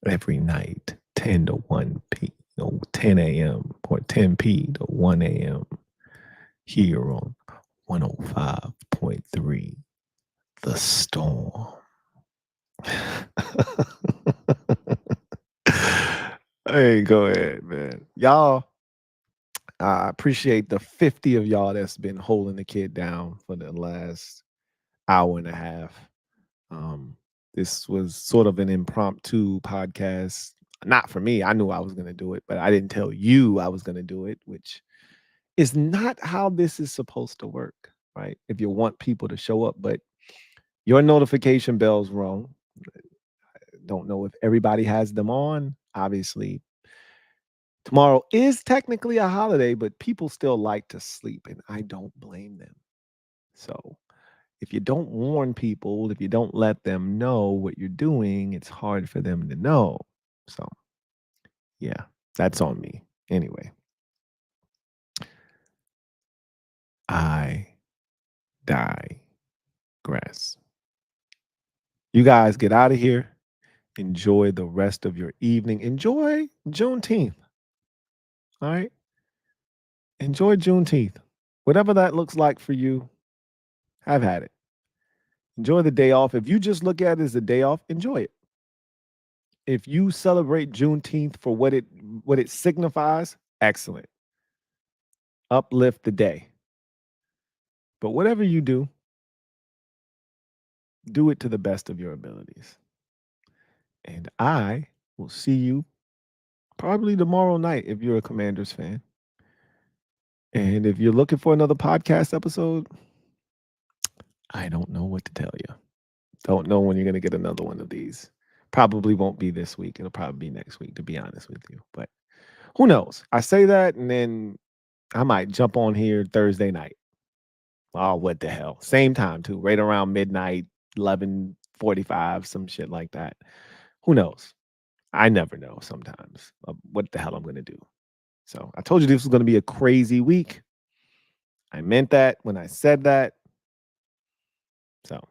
Speaker 1: every night, 10 to 1 p. 10 a.m. or 10 p. to 1 a.m. here on 105.3 the storm. Hey, go ahead, man. Y'all, I appreciate the 50 of y'all that's been holding the kid down for the last hour and a half. This was sort of an impromptu podcast. Not for me. I knew I was going to do it, but I didn't tell you I was going to do it, which is not how this is supposed to work, right? If you want people to show up, but your notification bells rung. Don't know if everybody has them on. Obviously, tomorrow is technically a holiday, but people still like to sleep, and I don't blame them. So if you don't warn people, if you don't let them know what you're doing, it's hard for them to know. So, yeah, that's on me. Anyway, I digress. You guys get out of here. Enjoy the rest of your evening. Enjoy Juneteenth. All right. Enjoy Juneteenth. Whatever that looks like for you, have had it. Enjoy the day off. If you just look at it as a day off, enjoy it. If you celebrate Juneteenth for what it signifies, excellent. Uplift the day. But whatever you do it to the best of your abilities. And I will see you probably tomorrow night if you're a Commanders fan. And if you're looking for another podcast episode, I don't know what to tell you. Don't know when you're going to get another one of these. Probably won't be this week. It'll probably be next week, to be honest with you. But who knows? I say that, and then I might jump on here Thursday night. Oh, what the hell? Same time, too. Right around midnight, 11:45, some shit like that. Who knows? I never know sometimes what the hell I'm going to do. So I told you this was going to be a crazy week. I meant that when I said that. So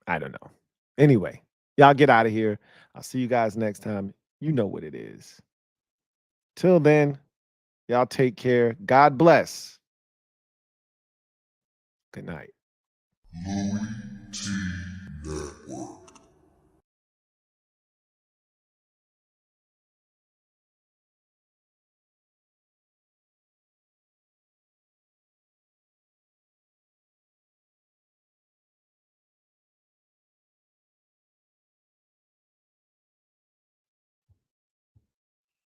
Speaker 1: I don't know. Anyway, y'all get out of here. I'll see you guys next time. You know what it is. Till then, y'all take care. God bless. Good night.
Speaker 2: LouieTeeNetwork.